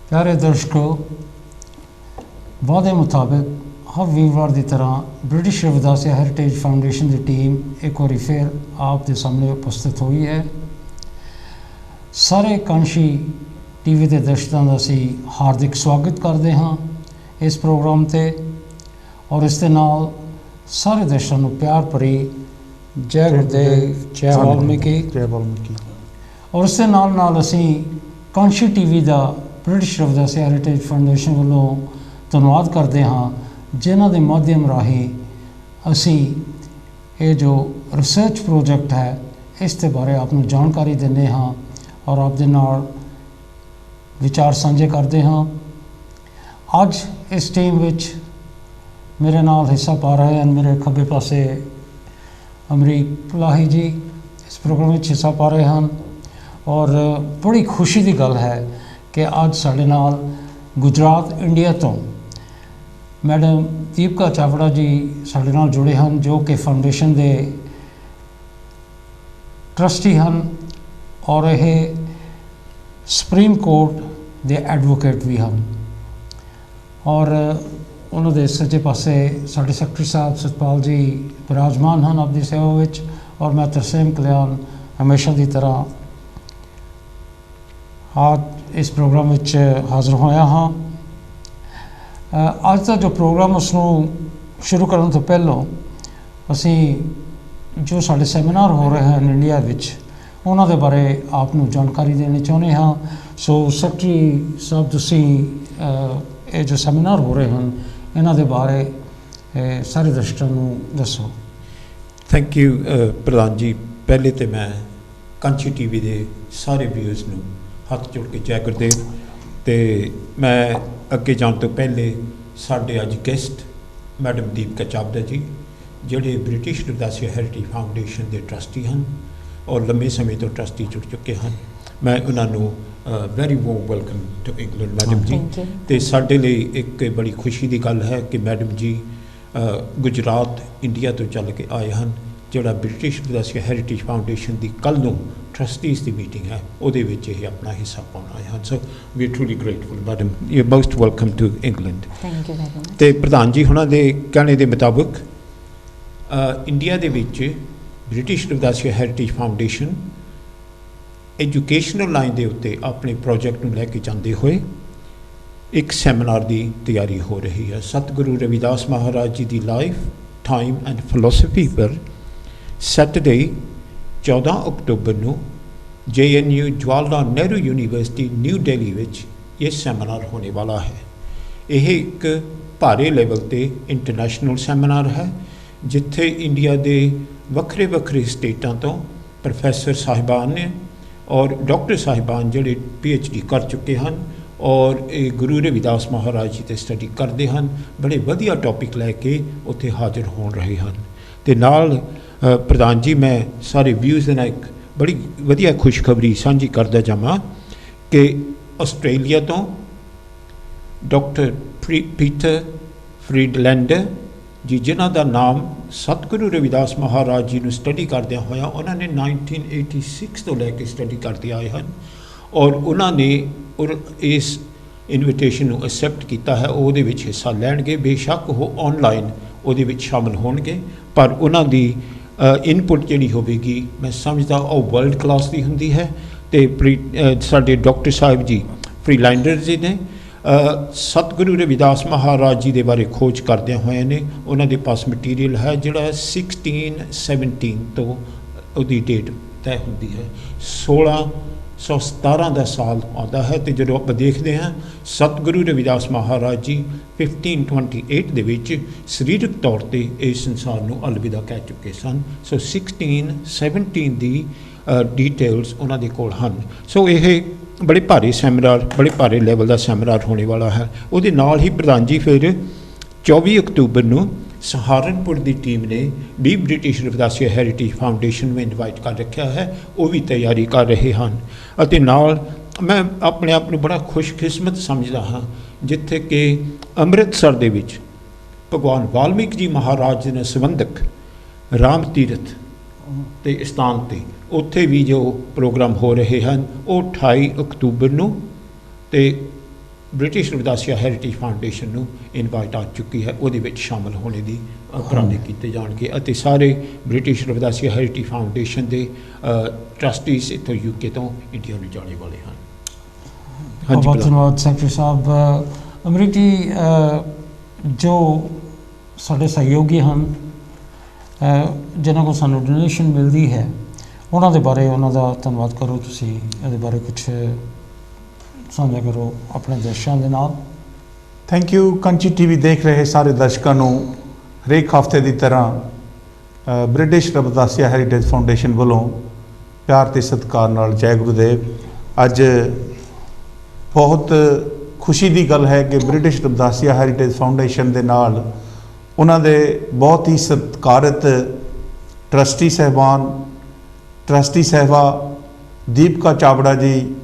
प्यारे दर्शकों, वादे मुताबिक हर वीरवार की तरह ब्रिटिश रविदासिया हैरीटेज फाउंडेशन की टीम एक बार फिर आपके सामने उपस्थित हुई है। सारे कांशी टीवी के दर्शकों का असी हार्दिक स्वागत करते हाँ इस प्रोग्राम से, और इस दे नाल सारे दर्शकों को प्यार भरी जय गुरुदेव, जय वाल्मीकि। और इस दे नाल असी कांशी टीवी का ब्रिटिश रविदासिया हैरीटेज फाउंडेशन वालों धन्यवाद करते हाँ, जिन्हों के माध्यम राही असी ये जो रिसर्च प्रोजेक्ट है इसके बारे आपको जानकारी देने हाँ और आप दे नाल विचार साझे करते हाँ। अज इस टीम विच मेरे नाल हिस्सा पा रहे हैं मेरे खब्बे पासे अमरीक पलाही जी इस प्रोग्राम में हिस्सा पा रहे हैं, और बड़ी खुशी की गल है कि अज साडे नाल गुजरात इंडिया तो मैडम दीपिका चावड़ा जी साडे नाल जुड़े हैं, जो कि फाउंडेशन के ट्रस्टी हैं और यह सुप्रीम कोर्ट के एडवोकेट भी हैं। और उन्होंने सज्जे पासे साडे सैकटरी साहब सतपाल जी विराजमान हैं आपकी सेवा विच, और मैं तरसेम कल्याण हमेशा की तरह आज इस प्रोग्राम विच हाज़र होया हाँ। अज का जो प्रोग्राम उसनों शुरू करने तो पहलों असी जो साढ़े सैमीनार हो रहे हैं इंडिया विच उन्होंने बारे आपको जानकारी देनी चाहते हाँ। सो सैकटरी साहब तुसी ये जो सैमीनार हो रहे हैं इन्हों के बारे सारे दर्शकों को दसो। थैंक यू प्रधान जी। पहले तो मैं कांची टीवी के सारे व्यूअर्स को हाथ जोड़ के जय गुरुदेव। तो मैं अगे जाने तो पहले साढ़े अज गेस्ट मैडम दीपिका चावड़ा जी जोड़े ब्रिटिश रविदासिया हैरीटेज फाउंडेशन के ट्रस्टी हैं और लंबे समय तो ट्रस्टी जुड़ चुके हैं। मैं उन्होंने very warm welcome to England madam ji. तो साढ़े लिए एक बड़ी खुशी की गल है कि मैडम जी गुजरात इंडिया तो चल के आए हैं, जोड़ा ब्रिटिश रविदासिया हैरीटेज फाउंडेशन की कल नूं ट्रस्टीज़ की मीटिंग है उहदे विच ये अपना हिस्सा पाउण आए हैं। So we are truly grateful madam, you most welcome to England. Thank you very much. तो प्रधान जी हुणां दे कहने के मुताबिक इंडिया दे विच British Ravidassia heritage foundation educational line के उत्ते अपने प्रोजेक्ट में लैके जाते हुए एक सैमीनार की तैयारी हो रही है। सतगुरु रविदास महाराज जी की लाइफ टाइम एंड फिलोसफी पर सैटरडे 14 अक्टूबर को JNU Jawaharlal Nehru University New Delhi which ये सैमीनार होने वाला है। यह एक भारे लेवल पे इंटरनेशनल सैमीनार है जिथे इंडिया के वक्रे वक्रे स्टेटों तो प्रोफैसर साहिबान ने और डॉक्टर साहिबान जोड़े PhD कर चुके हैं और ये गुरु रविदास महाराज जी से स्टडी करते हैं। बड़े वधिया टॉपिक लैके उत्थे हाजिर हो रहे हैं। तो नाल प्रधान जी मैं सारे व्यूज़ ने एक बड़ी वधिया खुशखबरी साझी करदा जावां कि आस्ट्रेलिया तो डॉक्टर पीटर फ्रीडलैंडर जी जिन्हों का नाम सतगुरु रविदास महाराज जी ने स्टडी करदे होया उन्होंने 1986 तो लैके स्टडी करते आए हैं और उन्होंने इस इनविटेशन को एक्सैप्ट किया है। वो हिस्सा लैणगे, बेशक वो ऑनलाइन वो शामिल होणगे, पर उन्होंने इनपुट जी होगी मैं समझदा वो वर्ल्ड क्लास की होंगी है। तो साडे डॉक्टर साहब जी फ्रीलैंडर जी ने सतगुरु रविदास महाराज जी के बारे खोज करदे हुए ने उन्होंने पास मटीरियल है जोड़ा 1617 तो उसकी डेट तय होंगी है। 1617 का साल आता है। तो जो आप देखते हैं सतगुरु रविदास महाराज जी 1528 दे विच सरीरक तौर पर इस संसार को अलविदा कह चुके सन। सो 1617 की डिटेल्स उन्होंने कोल हैं। सो ये बड़े भारी सैमीनार, बड़े भारे लैवल का सैमीनार होने वाला है। उहदे नाल ही प्रधान जी फिर 24 अक्तूबर को सहारनपुर की टीम ने भी ब्रिटिश रविदासिया हैरीटेज फाउंडेशन में इनवाइट कर रखा है, वो भी तैयारी कर रहे हैं। अते नाल मैं अपने आप को बड़ा खुशकिस्मत समझदा हाँ जिथे कि अमृतसर दे विच भगवान वाल्मीकि जी महाराज ने संबंधक राम तीरथ ते स्थान ते उत्थे भी जो प्रोग्राम हो रहे हैं वो 28 अक्तूबर को ते ਬ੍ਰਿਟਿਸ਼ ਰਵਿਦਾਸੀਆ ਹੈਰੀਟੇਜ ਫਾਊਂਡੇਸ਼ਨ ਨੂੰ ਇਨਵਾਈਟ ਆ ਚੁੱਕੀ ਹੈ, ਉਹਦੇ ਵਿੱਚ ਸ਼ਾਮਲ ਹੋਣੇ ਦੀ ਉਪਰਾਲੇ ਕੀਤੇ ਜਾਣਗੇ ਅਤੇ ਸਾਰੇ ਬ੍ਰਿਟਿਸ਼ ਰਵਿਦਾਸੀਆ ਹੈਰੀਟੇਜ ਫਾਊਂਡੇਸ਼ਨ ਦੇ ਟਰਸਟੀਜ਼ ਇੱਥੋਂ UK ਤੋਂ ਇੰਡੀਆ ਨੂੰ ਜਾਣੇ ਵਾਲੇ ਹਨ। ਬਹੁਤ ਧੰਨਵਾਦ ਸੈਕਟਰੀ ਸਾਹਿਬ। ਅੰਮ੍ਰਿਤ ਜੀ, ਜੋ ਸਾਡੇ ਸਹਿਯੋਗੀ ਹਨ ਜਿਨ੍ਹਾਂ ਕੋਲ ਸਾਨੂੰ ਡੋਨੇਸ਼ਨ ਮਿਲਦੀ ਹੈ, ਉਹਨਾਂ ਦੇ ਬਾਰੇ ਉਹਨਾਂ ਦਾ ਧੰਨਵਾਦ ਕਰੋ ਤੁਸੀਂ, ਇਹਦੇ ਬਾਰੇ ਕੁਛ ਸਾਂਝਾ ਕਰੋ ਆਪਣੇ ਦਰਸ਼ਕਾਂ ਦੇ ਨਾਲ। Thank you. ਕੰਚੀ TV ਦੇਖ ਰਹੇ ਸਾਰੇ ਦਰਸ਼ਕਾਂ ਨੂੰ ਹਰੇਕ ਹਫ਼ਤੇ ਦੀ ਤਰ੍ਹਾਂ ਬ੍ਰਿਟਿਸ਼ ਰਵਿਦਾਸੀਆ ਹੈਰੀਟੇਜ ਫਾਊਂਡੇਸ਼ਨ ਵੱਲੋਂ ਪਿਆਰ ਤੇ ਸਤਿਕਾਰ ਨਾਲ ਜੈ ਗੁਰੂਦੇਵ। ਅੱਜ ਬਹੁਤ ਖੁਸ਼ੀ ਦੀ ਗੱਲ ਹੈ ਕਿ ਬ੍ਰਿਟਿਸ਼ ਰਵਿਦਾਸੀਆ ਹੈਰੀਟੇਜ ਫਾਊਂਡੇਸ਼ਨ ਦੇ ਨਾਲ ਉਹਨਾਂ ਦੇ ਬਹੁਤ ਹੀ ਸਤਿਕਾਰਤ ਟਰਸਟੀ ਸਾਹਿਬਾ ਦੀਪਕਾ ਚਾਵੜਾ ਜੀ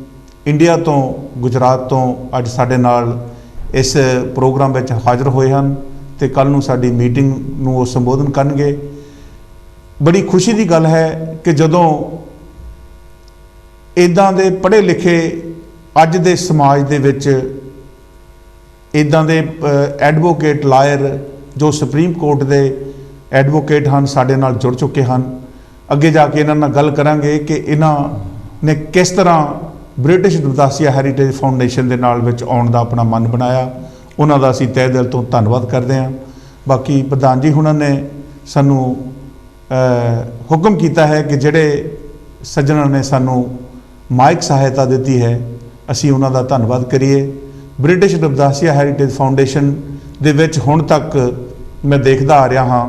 ਇੰਡੀਆ ਤੋਂ, ਗੁਜਰਾਤ ਤੋਂ ਅੱਜ ਸਾਡੇ ਨਾਲ ਇਸ ਪ੍ਰੋਗਰਾਮ ਵਿੱਚ ਹਾਜ਼ਰ ਹੋਏ ਹਨ ਤੇ ਕੱਲ੍ਹ ਨੂੰ ਸਾਡੀ ਮੀਟਿੰਗ ਨੂੰ ਉਹ ਸੰਬੋਧਨ ਕਰਨਗੇ। ਬੜੀ ਖੁਸ਼ੀ ਦੀ ਗੱਲ ਹੈ ਕਿ ਜਦੋਂ ਇੱਦਾਂ ਦੇ ਪੜ੍ਹੇ ਲਿਖੇ ਅੱਜ ਦੇ ਸਮਾਜ ਦੇ ਵਿੱਚ ਇੱਦਾਂ ਦੇ ਐਡਵੋਕੇਟ, ਲਾਇਰ ਜੋ ਸੁਪਰੀਮ ਕੋਰਟ ਦੇ ਐਡਵੋਕੇਟ ਹਨ, ਸਾਡੇ ਨਾਲ ਜੁੜ ਚੁੱਕੇ ਹਨ। ਅੱਗੇ ਜਾ ਕੇ ਇਹਨਾਂ ਨਾਲ ਗੱਲ ਕਰਾਂਗੇ ਕਿ ਇਹਨਾਂ ਨੇ ਕਿਸ ਤਰ੍ਹਾਂ ਬ੍ਰਿਟਿਸ਼ ਰਵਿਦਾਸੀਆ ਹੈਰੀਟੇਜ ਫਾਊਂਡੇਸ਼ਨ ਦੇ ਨਾਲ ਵਿੱਚ ਆਉਣ ਦਾ ਆਪਣਾ ਮਨ ਬਣਾਇਆ। ਉਹਨਾਂ ਦਾ ਅਸੀਂ ਤਹਿ ਦਿਲ ਤੋਂ ਧੰਨਵਾਦ ਕਰਦੇ ਹਾਂ। ਬਾਕੀ ਪ੍ਰਧਾਨ ਜੀ ਹੁਣਾਂ ਨੇ ਸਾਨੂੰ ਹੁਕਮ ਕੀਤਾ ਹੈ ਕਿ ਜਿਹੜੇ ਸੱਜਣਾਂ ਨੇ ਸਾਨੂੰ ਮਾਇਕ ਸਹਾਇਤਾ ਦਿੱਤੀ ਹੈ, ਅਸੀਂ ਉਹਨਾਂ ਦਾ ਧੰਨਵਾਦ ਕਰੀਏ। ਬ੍ਰਿਟਿਸ਼ ਰਵਿਦਾਸੀਆ ਹੈਰੀਟੇਜ ਫਾਊਂਡੇਸ਼ਨ ਦੇ ਵਿੱਚ ਹੁਣ ਤੱਕ ਮੈਂ ਦੇਖਦਾ ਆ ਰਿਹਾ ਹਾਂ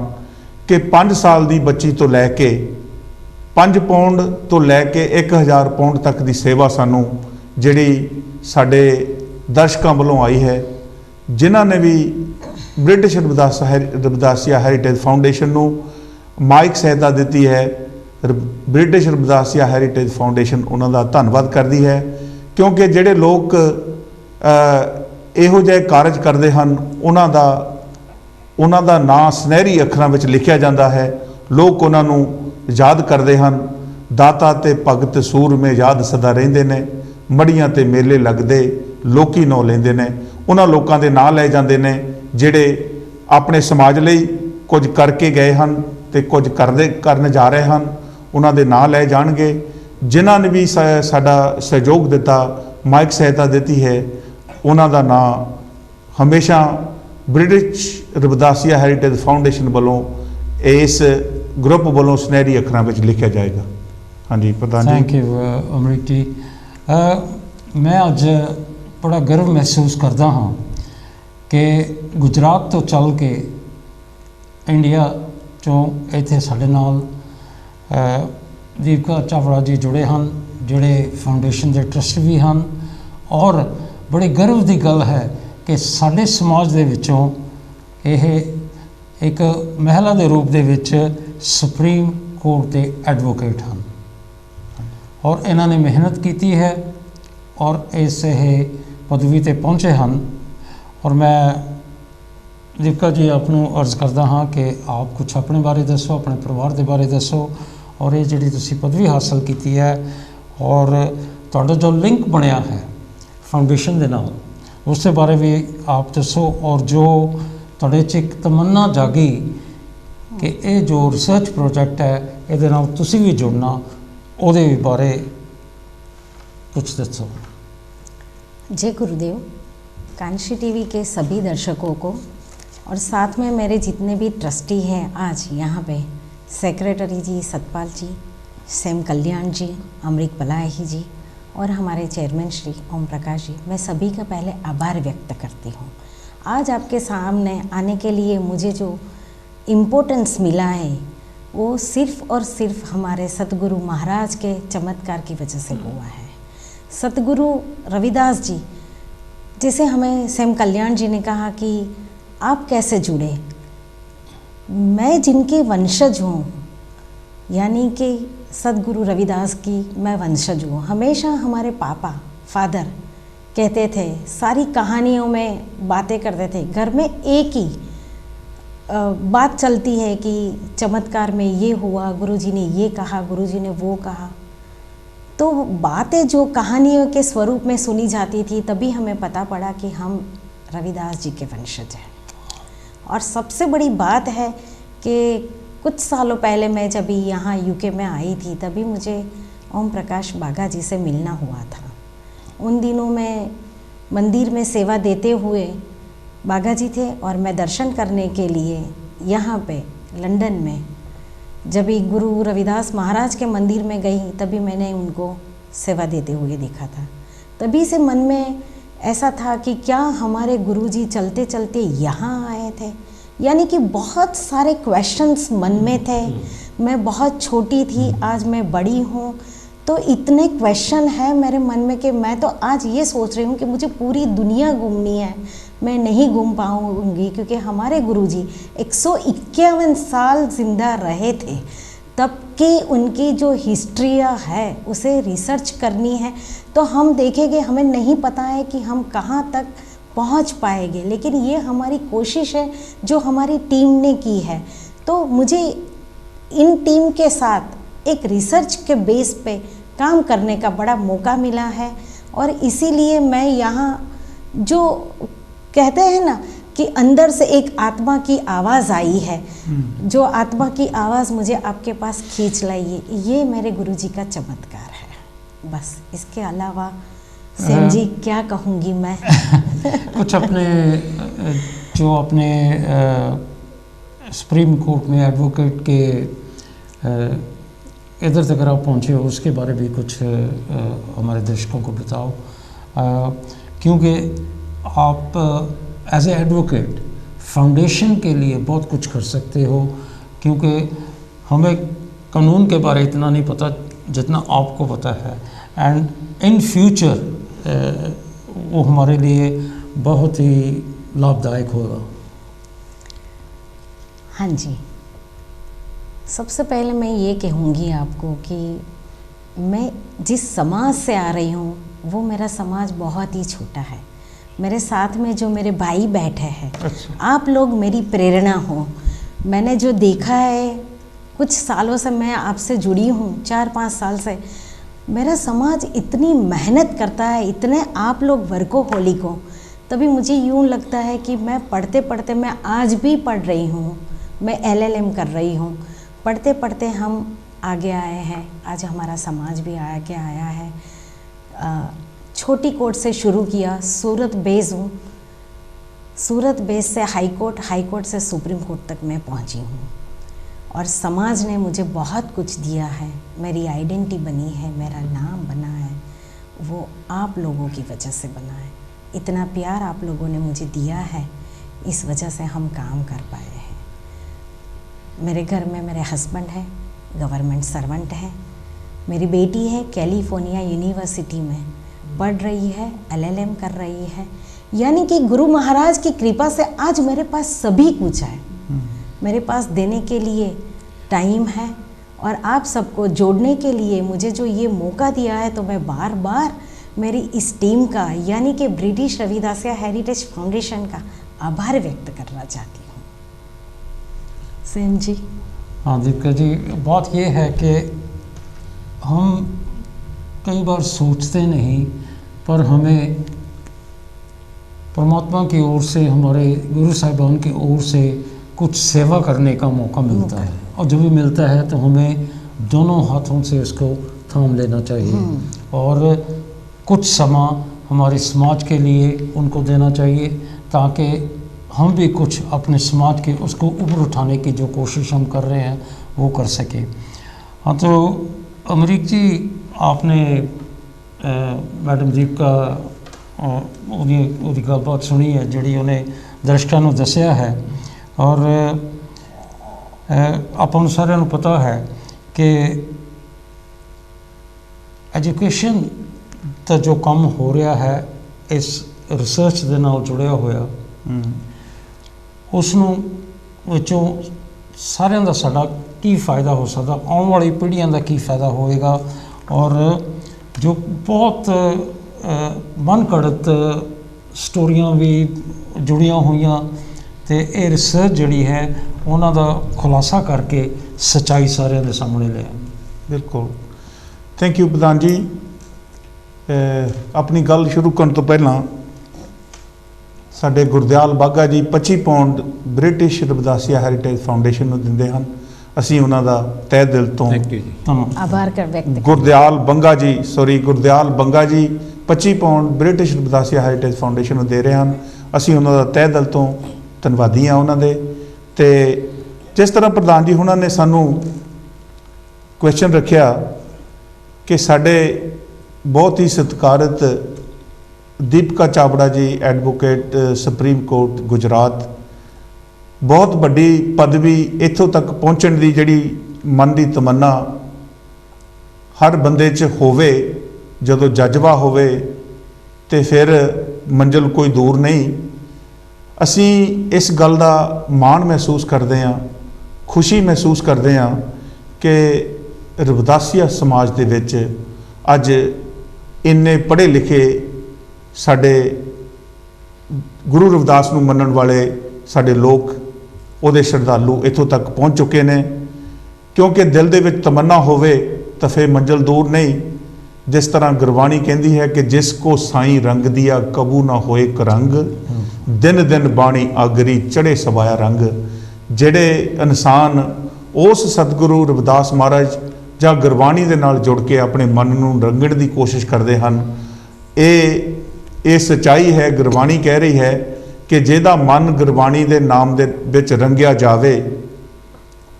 ਕਿ 5 ਸਾਲ ਦੀ ਬੱਚੀ ਤੋਂ ਲੈ ਕੇ 5 ਪਾਉਂਡ ਤੋਂ ਲੈ ਕੇ 1000 ਪਾਉਂਡ ਤੱਕ ਦੀ ਸੇਵਾ ਸਾਨੂੰ ਜਿਹੜੀ ਸਾਡੇ ਦਰਸ਼ਕਾਂ ਵੱਲੋਂ ਆਈ ਹੈ। ਜਿਨ੍ਹਾਂ ਨੇ ਵੀ ਬ੍ਰਿਟਿਸ਼ ਰਵਿਦਾਸੀਆ ਹੈਰੀਟੇਜ ਫਾਊਂਡੇਸ਼ਨ ਨੂੰ ਮਾਇਕ ਸਹਾਇਤਾ ਦਿੱਤੀ ਹੈ, ਬ੍ਰਿਟਿਸ਼ ਰਵਿਦਾਸੀਆ ਹੈਰੀਟੇਜ ਫਾਊਂਡੇਸ਼ਨ ਉਹਨਾਂ ਦਾ ਧੰਨਵਾਦ ਕਰਦੀ ਹੈ। ਕਿਉਂਕਿ ਜਿਹੜੇ ਲੋਕ ਇਹੋ ਜਿਹੇ ਕਾਰਜ ਕਰਦੇ ਹਨ, ਉਹਨਾਂ ਦਾ ਨਾਂ ਸੁਨਹਿਰੀ ਅੱਖਰਾਂ ਵਿੱਚ ਲਿਖਿਆ ਜਾਂਦਾ ਹੈ। ਲੋਕ ਉਹਨਾਂ ਨੂੰ ਯਾਦ ਕਰਦੇ ਹਨ। ਦਾਤਾ ਤੇ ਭਗਤ ਸੂਰਮੇ ਯਾਦ ਸਦਾ ਰਹਿੰਦੇ ਨੇ, ਮੜੀਆਂ ਤੇ ਮੇਲੇ ਲੱਗਦੇ ਲੋਕੀ ਨਾਂ ਲੈਂਦੇ ਨੇ। ਉਹਨਾਂ ਲੋਕਾਂ ਦੇ ਨਾਂ ਲਏ ਜਾਂਦੇ ਨੇ ਜਿਹੜੇ ਆਪਣੇ ਸਮਾਜ ਲਈ ਕੁਝ ਕਰਕੇ ਗਏ ਹਨ ਤੇ ਕੁਝ ਕਰਨ ਜਾ ਰਹੇ ਹਨ। ਉਹਨਾਂ ਦੇ ਨਾਂ ਲਏ ਜਾਣਗੇ। ਜਿਨ੍ਹਾਂ ਨੇ ਵੀ ਸਾਡਾ ਸਹਿਯੋਗ ਦਿੱਤਾ, ਮਾਇਕ ਸਹਾਇਤਾ ਦਿੱਤੀ ਹੈ, ਉਹਨਾਂ ਦਾ ਨਾਂ ਹਮੇਸ਼ਾ ਬ੍ਰਿਟਿਸ਼ ਰਵਿਦਾਸੀਆ ਹੈਰੀਟੇਜ ਫਾਊਂਡੇਸ਼ਨ ਵੱਲੋਂ ਇਸ ਗਰੁੱਪ ਵੱਲੋਂ ਸੁਨਹਿਰੀ ਅੱਖਰਾਂ ਵਿੱਚ ਲਿਖਿਆ ਜਾਏਗਾ। ਹਾਂਜੀ ਪ੍ਰਧਾਨ ਜੀ। ਥੈਂਕ ਯੂ ਅੰਮ੍ਰਿਤ ਜੀ। ਮੈਂ ਅੱਜ ਬੜਾ ਗਰਵ ਮਹਿਸੂਸ ਕਰਦਾ ਹਾਂ ਕਿ ਗੁਜਰਾਤ ਤੋਂ ਚੱਲ ਕੇ ਇੰਡੀਆ ਚੋਂ ਇੱਥੇ ਸਾਡੇ ਨਾਲ ਦੀਪਕਾ ਚਾਵੜਾ ਜੀ ਜੁੜੇ ਹਨ, ਜਿਹੜੇ ਫਾਊਂਡੇਸ਼ਨ ਦੇ ਟਰਸਟ ਵੀ ਹਨ। ਔਰ ਬੜੇ ਗਰਵ ਦੀ ਗੱਲ ਹੈ ਕਿ ਸਾਡੇ ਸਮਾਜ ਦੇ ਵਿੱਚੋਂ ਇਹ ਇੱਕ ਮਹਿਲਾ ਦੇ ਰੂਪ ਦੇ ਵਿੱਚ ਸੁਪਰੀਮ ਕੋਰਟ ਦੇ ਐਡਵੋਕੇਟ ਹਨ ਔਰ ਇਹਨਾਂ ਨੇ ਮਿਹਨਤ ਕੀਤੀ ਹੈ ਔਰ ਇਸ ਇਹ ਪਦਵੀ 'ਤੇ ਪਹੁੰਚੇ ਹਨ। ਔਰ ਮੈਂ ਦੀਪਕਾ ਜੀ ਆਪ ਨੂੰ ਅਰਜ਼ ਕਰਦਾ ਹਾਂ ਕਿ ਆਪ ਕੁਛ ਆਪਣੇ ਬਾਰੇ ਦੱਸੋ, ਆਪਣੇ ਪਰਿਵਾਰ ਦੇ ਬਾਰੇ ਦੱਸੋ ਔਰ ਇਹ ਜਿਹੜੀ ਤੁਸੀਂ ਪਦਵੀ ਹਾਸਲ ਕੀਤੀ ਹੈ ਔਰ ਤੁਹਾਡਾ ਜੋ ਲਿੰਕ ਬਣਿਆ ਹੈ ਫਾਊਂਡੇਸ਼ਨ ਦੇ ਨਾਲ, ਉਸ ਦੇ ਬਾਰੇ ਵੀ ਆਪ ਦੱਸੋ। ਔਰ ਜੋ ਤੁਹਾਡੇ 'ਚ ਇੱਕ ਤਮੰਨਾ ਜਾਗੀ ਕਿ ਇਹ ਜੋ ਰਿਸਰਚ ਪ੍ਰੋਜੈਕਟ ਹੈ ਇਹਦੇ ਨਾਲ ਤੁਸੀਂ ਵੀ ਜੁੜਨਾ, ਉਹਦੇ बारे कुछ दसो। जय गुरुदेव। कांशी टीवी के सभी दर्शकों को और साथ में मेरे जितने भी ट्रस्टी हैं आज यहाँ पे, सेक्रेटरी जी सतपाल जी, सेम कल्याण जी, अमृत बलाही जी और हमारे चेयरमैन श्री ओम प्रकाश जी, मैं सभी का पहले आभार व्यक्त करती हूँ। आज आपके सामने आने के लिए मुझे जो इम्पोर्टेंस मिला है वो सिर्फ़ और सिर्फ हमारे सतगुरु महाराज के चमत्कार की वजह से हुआ है। सतगुरु रविदास जी, जैसे हमें सेम कल्याण जी ने कहा कि आप कैसे जुड़े, मैं जिनके वंशज हूँ, यानी कि सतगुरु रविदास की मैं वंशज हूँ। हमेशा हमारे पापा फादर कहते थे, सारी कहानियों में बातें करते थे, घर में एक ही बात चलती है कि चमत्कार में ये हुआ, गुरुजी ने ये कहा, गुरुजी ने वो कहा। तो बातें जो कहानियों के स्वरूप में सुनी जाती थी, तभी हमें पता पड़ा कि हम रविदास जी के वंशज हैं। और सबसे बड़ी बात है कि कुछ सालों पहले मैं जब यहाँ यूके में आई थी, तभी मुझे ओम प्रकाश बागा जी से मिलना हुआ था। उन दिनों में मंदिर में सेवा देते हुए बागा जी थे, और मैं दर्शन करने के लिए यहाँ पे लंदन में जब गुरु रविदास महाराज के मंदिर में गई, तभी मैंने उनको सेवा देते हुए देखा था। तभी से मन में ऐसा था कि क्या हमारे गुरुजी चलते चलते यहाँ आए थे, यानी कि बहुत सारे क्वेश्चंस मन में थे। मैं बहुत छोटी थी, आज मैं बड़ी हूँ, तो इतने क्वेश्चन है मेरे मन में कि मैं तो आज ये सोच रही हूँ कि मुझे पूरी दुनिया घूमनी है, मैं नहीं घूम पाऊँगी, क्योंकि हमारे गुरुजी 151 साल जिंदा रहे थे। तब की उनकी जो हिस्ट्री है उसे रिसर्च करनी है, तो हम देखेंगे, हमें नहीं पता है कि हम कहाँ तक पहुँच पाएंगे, लेकिन ये हमारी कोशिश है जो हमारी टीम ने की है। तो मुझे इन टीम के साथ एक रिसर्च के बेस पे काम करने का बड़ा मौका मिला है, और इसीलिए मैं यहाँ जो कहते हैं ना कि अंदर से एक आत्मा की आवाज़ आई है, जो आत्मा की आवाज़ मुझे आपके पास खींच लाई है, ये मेरे गुरुजी का चमत्कार है। बस इसके अलावा सेम जी क्या कहूँगी मैं। कुछ अपने जो अपने सुप्रीम कोर्ट में एडवोकेट के इधर तक आप पहुँचे हो, उसके बारे में कुछ हमारे दर्शकों को बताओ, क्योंकि आप एज ए एडवोकेट फाउंडेशन के लिए बहुत कुछ कर सकते हो, क्योंकि हमें कानून के बारे इतना नहीं पता जितना आपको पता है, एंड इन फ्यूचर वो हमारे लिए बहुत ही लाभदायक होगा। हाँ जी, सबसे पहले मैं ये कहूँगी आपको कि मैं जिस समाज से आ रही हूँ वो मेरा समाज बहुत ही छोटा है। मेरे साथ में जो मेरे भाई बैठे हैं, आप लोग मेरी प्रेरणा हो। मैंने जो देखा है, कुछ सालों से मैं आपसे जुड़ी हूँ, 4-5 साल से, मेरा समाज इतनी मेहनत करता है, इतने आप लोग वर्कोहोलिक हो, तभी मुझे यूँ लगता है कि मैं पढ़ते पढ़ते, मैं आज भी पढ़ रही हूँ, मैं LLM कर रही हूँ, पढ़ते पढ़ते हम आगे आए हैं। आज हमारा समाज भी आगे आया है। छोटी कोर्ट से शुरू किया, सूरत बेस हूँ, सूरत बेस से हाई कोर्ट, हाई कोर्ट से सुप्रीम कोर्ट तक मैं पहुँची हूँ, और समाज ने मुझे बहुत कुछ दिया है। मेरी आइडेंटिटी बनी है, मेरा नाम बना है, वो आप लोगों की वजह से बना है। इतना प्यार आप लोगों ने मुझे दिया है, इस वजह से हम काम कर पाए हैं। मेरे घर में मेरे हस्बैंड है, गवर्नमेंट सर्वेंट है, मेरी बेटी है कैलिफोर्निया यूनिवर्सिटी में पढ़ रही है, LLM कर रही है। यानी कि गुरु महाराज की कृपा से आज मेरे पास सभी कुछ है, मेरे पास देने के लिए टाइम है, और आप सबको जोड़ने के लिए मुझे जो ये मौका दिया है, तो मैं बार बार मेरी इस टीम का, यानी कि ब्रिटिश रविदासिया हेरिटेज फाउंडेशन का आभार व्यक्त करना चाहती हूँ। सेम जी। हाँ दीपिका जी, बात ये है कि हम कई बार सोचते नहीं, पर हमें परमात्मा की ओर से, हमारे गुरु साहिबान की ओर से कुछ सेवा करने का मौका मिलता है, और जब भी मिलता है तो हमें दोनों हाथों से उसको थाम लेना चाहिए, और कुछ समय हमारे समाज के लिए उनको देना चाहिए, ताकि हम भी कुछ अपने समाज के उसको ऊपर उठाने की जो कोशिश हम कर रहे हैं वो कर सके। हाँ, तो अमरीक जी, आपने मैडम दीपिका ਉਹਦੀ ਗੱਲਬਾਤ ਸੁਣੀ ਹੈ ਜਿਹੜੀ ਉਹਨੇ ਦਰਸ਼ਕਾਂ ਨੂੰ ਦੱਸਿਆ ਹੈ, ਔਰ ਆਪਾਂ ਨੂੰ ਸਾਰਿਆਂ ਨੂੰ ਪਤਾ ਹੈ ਕਿ ਐਜੂਕੇਸ਼ਨ ਦਾ ਜੋ ਕੰਮ ਹੋ ਰਿਹਾ ਹੈ ਇਸ ਰਿਸਰਚ ਦੇ ਨਾਲ ਜੁੜਿਆ ਹੋਇਆ, ਉਸ ਨੂੰ ਵਿੱਚੋਂ ਸਾਰਿਆਂ ਦਾ ਸਾਡਾ ਕੀ ਫਾਇਦਾ ਹੋ ਸਕਦਾ, ਆਉਣ ਵਾਲੀ ਪੀੜ੍ਹੀਆਂ ਦਾ ਕੀ ਫਾਇਦਾ ਹੋਵੇਗਾ, ਔਰ ਜੋ ਬਹੁਤ मन घड़त स्टोरियां भी जुड़िया हुई, तो ये रिसर्च जी है उन्हों का खुलासा करके सच्चाई सारे के सामने लिया। बिल्कुल, ਥੈਂਕ ਯੂ ਪ੍ਰਧਾਨ ਜੀ। ਆਪਣੀ ਗੱਲ ਸ਼ੁਰੂ ਕਰਨ ਤੋਂ ਪਹਿਲਾਂ ਸਾਡੇ ਗੁਰਦਿਆਲ ਬਾਘਾ ਜੀ 25 pound British Ravidassia heritage foundation ਨੂੰ ਦਿੰਦੇ ਹਨ। ਅਸੀਂ ਉਹਨਾਂ ਦਾ ਤਹਿ ਦਿਲ ਤੋਂ ਥੈਂਕ ਯੂ ਜੀ। ਧੰਨਵਾਦ। आभार कर व्यक्त ਗੁਰਦਿਆਲ ਬੰਗਾ ਜੀ 25 pound British Ravidassia heritage foundation ਨੂੰ ਦੇ ਰਹੇ ਹਨ। ਅਸੀਂ ਉਹਨਾਂ ਦਾ ਤਹਿ ਦਿਲ ਤੋਂ ਧੰਨਵਾਦੀ ਹਾਂ ਉਹਨਾਂ ਦੇ। ਤੇ ਜਿਸ ਤਰ੍ਹਾਂ ਪ੍ਰਧਾਨ ਜੀ ਉਹਨਾਂ ਨੇ ਸਾਨੂੰ ਕੁਐਸਚਨ ਰੱਖਿਆ ਕਿ ਸਾਡੇ ਬਹੁਤ ਹੀ ਸਤਿਕਾਰਤ ਦੀਪਕਾ ਚਾਵੜਾ ਜੀ ਐਡਵੋਕੇਟ ਸੁਪਰੀਮ ਕੋਰਟ ਗੁਜਰਾਤ, ਬਹੁਤ ਵੱਡੀ ਪਦਵੀ ਇੱਥੋਂ ਤੱਕ ਪਹੁੰਚਣ ਦੀ ਜਿਹੜੀ ਮਨ ਦੀ ਤਮੰਨਾ ਹਰ ਬੰਦੇ 'ਚ ਹੋਵੇ, ਜਦੋਂ ਜਜ਼ਬਾ ਹੋਵੇ ਤੇ ਫਿਰ ਮੰਜ਼ਿਲ ਕੋਈ ਦੂਰ ਨਹੀਂ। ਅਸੀਂ ਇਸ ਗੱਲ ਦਾ ਮਾਣ ਮਹਿਸੂਸ ਕਰਦੇ ਹਾਂ, ਖੁਸ਼ੀ ਮਹਿਸੂਸ ਕਰਦੇ ਹਾਂ ਕਿ ਰਵਿਦਾਸੀਆ ਸਮਾਜ ਦੇ ਵਿੱਚ ਅੱਜ ਇੰਨੇ ਪੜ੍ਹੇ ਲਿਖੇ ਸਾਡੇ ਗੁਰੂ ਰਵਿਦਾਸ ਨੂੰ ਮੰਨਣ ਵਾਲੇ ਸਾਡੇ ਲੋਕ, ਉਹਦੇ ਸ਼ਰਧਾਲੂ ਇੱਥੋਂ ਤੱਕ ਪਹੁੰਚ ਚੁੱਕੇ ਨੇ। ਕਿਉਂਕਿ ਦਿਲ ਦੇ ਵਿੱਚ ਤਮੰਨਾ ਹੋਵੇ ਤਾਂ ਫਿਰ ਮੰਜ਼ਿਲ ਦੂਰ ਨਹੀਂ। ਜਿਸ ਤਰ੍ਹਾਂ ਗੁਰਬਾਣੀ ਕਹਿੰਦੀ ਹੈ ਕਿ ਜਿਸ ਕੋ ਸਾਈਂ ਰੰਗ ਦਿਆ ਕਬੂ ਨਾ ਹੋਏ ਕਰੰਗ, ਦਿਨ ਦਿਨ ਬਾਣੀ ਆਗਰੀ ਚੜੇ ਸਵਾਇਆ ਰੰਗ। ਜਿਹੜੇ ਇਨਸਾਨ ਉਸ ਸਤਿਗੁਰੂ ਰਵਿਦਾਸ ਮਹਾਰਾਜ ਜਾਂ ਗੁਰਬਾਣੀ ਦੇ ਨਾਲ ਜੁੜ ਕੇ ਆਪਣੇ ਮਨ ਨੂੰ ਰੰਗਣ ਦੀ ਕੋਸ਼ਿਸ਼ ਕਰਦੇ ਹਨ, ਇਹ ਸੱਚਾਈ ਹੈ। ਗੁਰਬਾਣੀ ਕਹਿ ਰਹੀ ਹੈ ਕਿ ਜਿਹਦਾ ਮਨ ਗੁਰਬਾਣੀ ਦੇ ਨਾਮ ਦੇ ਵਿੱਚ ਰੰਗਿਆ ਜਾਵੇ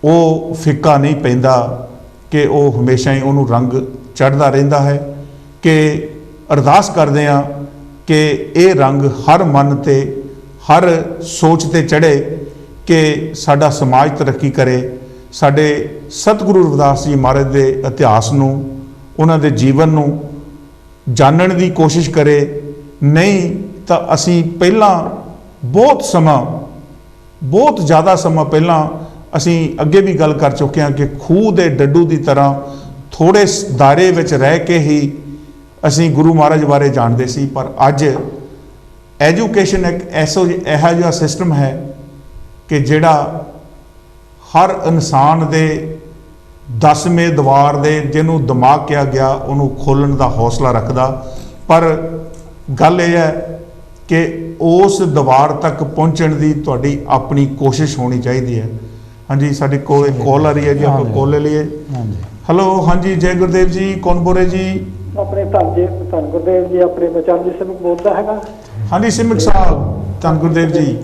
ਉਹ ਫਿੱਕਾ ਨਹੀਂ ਪੈਂਦਾ, ਕਿ ਉਹ ਹਮੇਸ਼ਾ ਹੀ ਉਹਨੂੰ ਰੰਗ ਚੜ੍ਹਦਾ ਰਹਿੰਦਾ ਹੈ। ਕਿ ਅਰਦਾਸ ਕਰਦੇ ਹਾਂ ਕਿ ਇਹ ਰੰਗ ਹਰ ਮਨ ਤੇ ਹਰ ਸੋਚ ਤੇ ਚੜ੍ਹੇ, ਕਿ ਸਾਡਾ ਸਮਾਜ ਤਰੱਕੀ ਕਰੇ, ਸਾਡੇ ਸਤਿਗੁਰੂ ਰਵਿਦਾਸ ਜੀ ਮਹਾਰਾਜ ਦੇ ਇਤਿਹਾਸ ਨੂੰ, ਉਹਨਾਂ ਦੇ ਜੀਵਨ ਨੂੰ ਜਾਣਨ ਦੀ ਕੋਸ਼ਿਸ਼ ਕਰੇ। ਨਹੀਂ ਤਾਂ ਅਸੀਂ ਪਹਿਲਾਂ ਬਹੁਤ ਜ਼ਿਆਦਾ ਸਮਾਂ ਪਹਿਲਾਂ ਅਸੀਂ ਅੱਗੇ ਵੀ ਗੱਲ ਕਰ ਚੁੱਕੇ ਹਾਂ ਕਿ ਖੂਹ ਦੇ ਡੱਡੂ ਦੀ ਤਰ੍ਹਾਂ ਥੋੜ੍ਹੇ ਦਾਇਰੇ ਵਿੱਚ ਰਹਿ ਕੇ ਹੀ ਅਸੀਂ ਗੁਰੂ ਮਹਾਰਾਜ ਬਾਰੇ ਜਾਣਦੇ ਸੀ। ਪਰ ਅੱਜ ਐਜੂਕੇਸ਼ਨ ਇੱਕ ਇਹੋ ਜਿਹਾ ਸਿਸਟਮ ਹੈ ਕਿ ਜਿਹੜਾ ਹਰ ਇਨਸਾਨ ਦੇ 10ਵੇਂ ਦੀਵਾਰ ਦੇ ਜਿਹਨੂੰ ਦਿਮਾਗ ਕਿਹਾ ਗਿਆ ਉਹਨੂੰ ਖੋਲ੍ਹਣ ਦਾ ਹੌਸਲਾ ਰੱਖਦਾ। ਪਰ ਗੱਲ ਇਹ ਹੈ ਕਿ ਉਸ ਦੀਵਾਰ ਤੱਕ ਪਹੁੰਚਣ ਦੀ ਤੁਹਾਡੀ ਆਪਣੀ ਕੋਸ਼ਿਸ਼ ਹੋਣੀ ਚਾਹੀਦੀ ਹੈ। ਹਾਂਜੀ, ਸਾਡੇ ਕੋਲ ਇੱਕ ਕਾਲ ਆ ਰਹੀ ਹੈ ਜੀ, ਆਪਾਂ ਕਾਲ ਲੈ ਲਈਏ। ਹੈਲੋ, ਹਾਂਜੀ, ਜੈ ਗੁਰਦੇਵ ਜੀ, ਕੌਣ ਬੋਲ ਰਹੇ ਜੀ? ਆਪਣੇ ਧੰਨ ਗੁਰਦੇਵ ਜੀ, ਆਪਣੇ ਮਚਾਨਜੀ ਸਿੰਘ ਬੋਲਦਾ ਹੈਗਾ। ਹਾਂਜੀ ਸਿਮਕ ਸਾਹਿਬ, ਧੰਨ ਗੁਰਦੇਵ ਜੀ।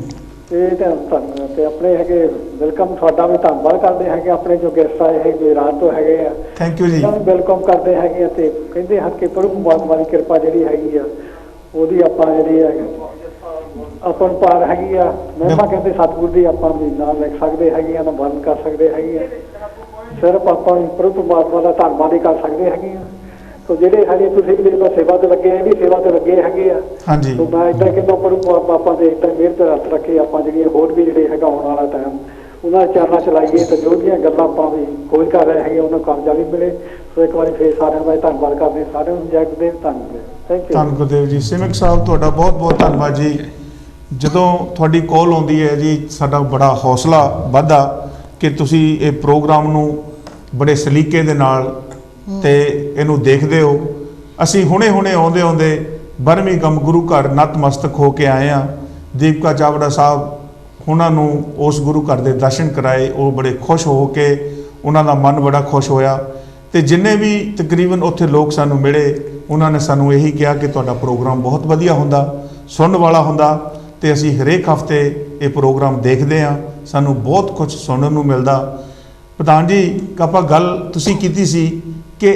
ਤੇ ਧੰਨ ਤੇ ਆਪਣੇ ਹੈਗੇ ਵੈਲਕਮ, ਤੁਹਾਡਾ ਵੀ ਧੰਨਵਾਦ ਕਰਦੇ ਹੈਗੇ। ਆਪਣੇ ਜੋ ਗੈਸਟ ਆਏ ਹੈ ਗੁਜਰਾਤ ਤੋਂ ਹੈਗੇ ਆ, ਥੈਂਕ ਯੂ ਜੀ। ਵੈਲਕਮ ਕਰਦੇ ਹੈਗੇ ਤੇ ਕਹਿੰਦੇ ਹਨ ਕਿ ਪ੍ਰਭੂ ਪਰਮਾਤਮਾ ਦੀ ਕਿਰਪਾ ਜਿਹੜੀ ਹੈਗੀ ਆ ਉਹਦੀ ਆਪਾਂ ਜਿਹੜੀ ਹੈ ਆਪਾਂ ਨੂੰ ਪਾਰ ਹੈਗੀ ਆ। ਮਹਿਮਾ ਕਹਿੰਦੇ ਸਤਿਗੁਰ ਦੀ ਆਪਾਂ ਵੀ ਨਾਮ ਲਿਖ ਸਕਦੇ ਹੈਗੇ ਆ, ਨਾ ਵਰਣਨ ਕਰ ਸਕਦੇ ਹੈਗੇ ਆ। ਸਿਰਫ ਆਪਾਂ ਪ੍ਰਭੂ ਪਰਮਾਤਮਾ ਦਾ ਧੰਨਵਾਦ ਹੀ ਕਰ ਸਕਦੇ ਹੈਗੇ ਆ। ਤੋ ਜਿਹੜੇ ਹੈਗੇ ਤੁਸੀਂ ਵੀ ਜਿਹੜਾ ਸੇਵਾ ਤੇ ਲੱਗੇ, ਇਹ ਵੀ ਸੇਵਾ ਤੇ ਲੱਗੇ ਹੈਗੇ ਆ। ਹਾਂਜੀ, ਤੋ ਮੈਂ ਇੱਦਾਂ ਕਹਿੰਦਾ ਪ੍ਰਭੂ ਪਰਮਾਤਮਾ ਆਪਾਂ ਦੇ ਇੱਦਾਂ ਮਿਹਰ ਤੇ ਹੱਥ ਰੱਖੇ, ਆਪਾਂ ਜਿਹੜੀਆਂ ਹੋਰ ਵੀ ਜਿਹੜੇ ਹੈਗਾ ਆਉਣ ਵਾਲਾ ਟਾਈਮ ਉਹਨਾਂ ਦੇ ਚਰਨਾਂ 'ਚ ਲਾਈਏ ਤਾਂ ਜੋ ਦੀਆਂ ਗੱਲਾਂ ਆਪਾਂ ਵੀ ਖੋਜ ਕਰ ਰਹੇ ਹੈਗੇ ਉਹਨਾਂ ਨੂੰ ਕਾਮਯਾਬੀ ਵੀ ਮਿਲੇ। ਸੋ ਇੱਕ ਵਾਰੀ ਫੇਰ ਸਾਰਿਆਂ ਦਾ ਧੰਨਵਾਦ ਕਰਦੇ, ਸਾਰਿਆਂ ਨੂੰ ਜੈ ਗੁਰਦੇਵ, ਧੰਨਵਾਦ, ਥੈਂਕ ਯੂ। ਧੰਨ ਗੁਰਦੇਵ ਜੀ। ਸਿਮਕ ਸਾਹਿਬ, ਤੁਹਾਡਾ ਬਹੁਤ ਬਹੁਤ ਧੰਨਵਾਦ ਜੀ। ਜਦੋਂ ਤੁਹਾਡੀ ਕਾਲ ਆਉਂਦੀ ਹੈ ਜੀ, ਸਾਡਾ ਬੜਾ ਹੌਸਲਾ ਵੱਧਦਾ ਕਿ ਤੁਸੀਂ ਇਹ ਪ੍ਰੋਗਰਾਮ ਨੂੰ ਬੜੇ ਸਲੀਕੇ ਦੇ ਨਾਲ ਤੇ ਇਹਨੂੰ ਦੇਖਦੇ ਹੋ। ਅਸੀਂ ਹੁਣੇ ਆਉਂਦੇ ਬਰਮਿੰਘਮ ਗੁਰੂ ਘਰ ਨਤਮਸਤਕ ਹੋ ਕੇ ਆਏ ਹਾਂ। ਦੀਪਕਾ ਚਾਵੜਾ ਸਾਹਿਬ ਉਹਨਾਂ ਨੂੰ ਉਸ ਗੁਰੂ ਘਰ ਦੇ ਦਰਸ਼ਨ ਕਰਾਏ, ਉਹ ਬੜੇ ਖੁਸ਼ ਹੋ ਕੇ, ਉਹਨਾਂ ਦਾ ਮਨ ਬੜਾ ਖੁਸ਼ ਹੋਇਆ। ਤੇ ਜਿੰਨੇ ਵੀ ਤਕਰੀਬਨ ਉੱਥੇ ਲੋਕ ਸਾਨੂੰ ਮਿਲੇ, ਉਹਨਾਂ ਨੇ ਸਾਨੂੰ ਇਹੀ ਕਿਹਾ ਕਿ ਤੁਹਾਡਾ ਪ੍ਰੋਗਰਾਮ ਬਹੁਤ ਵਧੀਆ ਹੁੰਦਾ, ਸੁਣਨ ਵਾਲਾ ਹੁੰਦਾ। ਤੇ ਅਸੀਂ ਹਰੇਕ ਹਫਤੇ ਇਹ ਪ੍ਰੋਗਰਾਮ ਦੇਖਦੇ ਹਾਂ, ਸਾਨੂੰ ਬਹੁਤ ਕੁਝ ਸੁਣਨ ਨੂੰ ਮਿਲਦਾ। ਪ੍ਰਧਾਨ ਜੀ, ਆਪਾਂ ਗੱਲ ਤੁਸੀਂ ਕੀਤੀ ਸੀ ਕਿ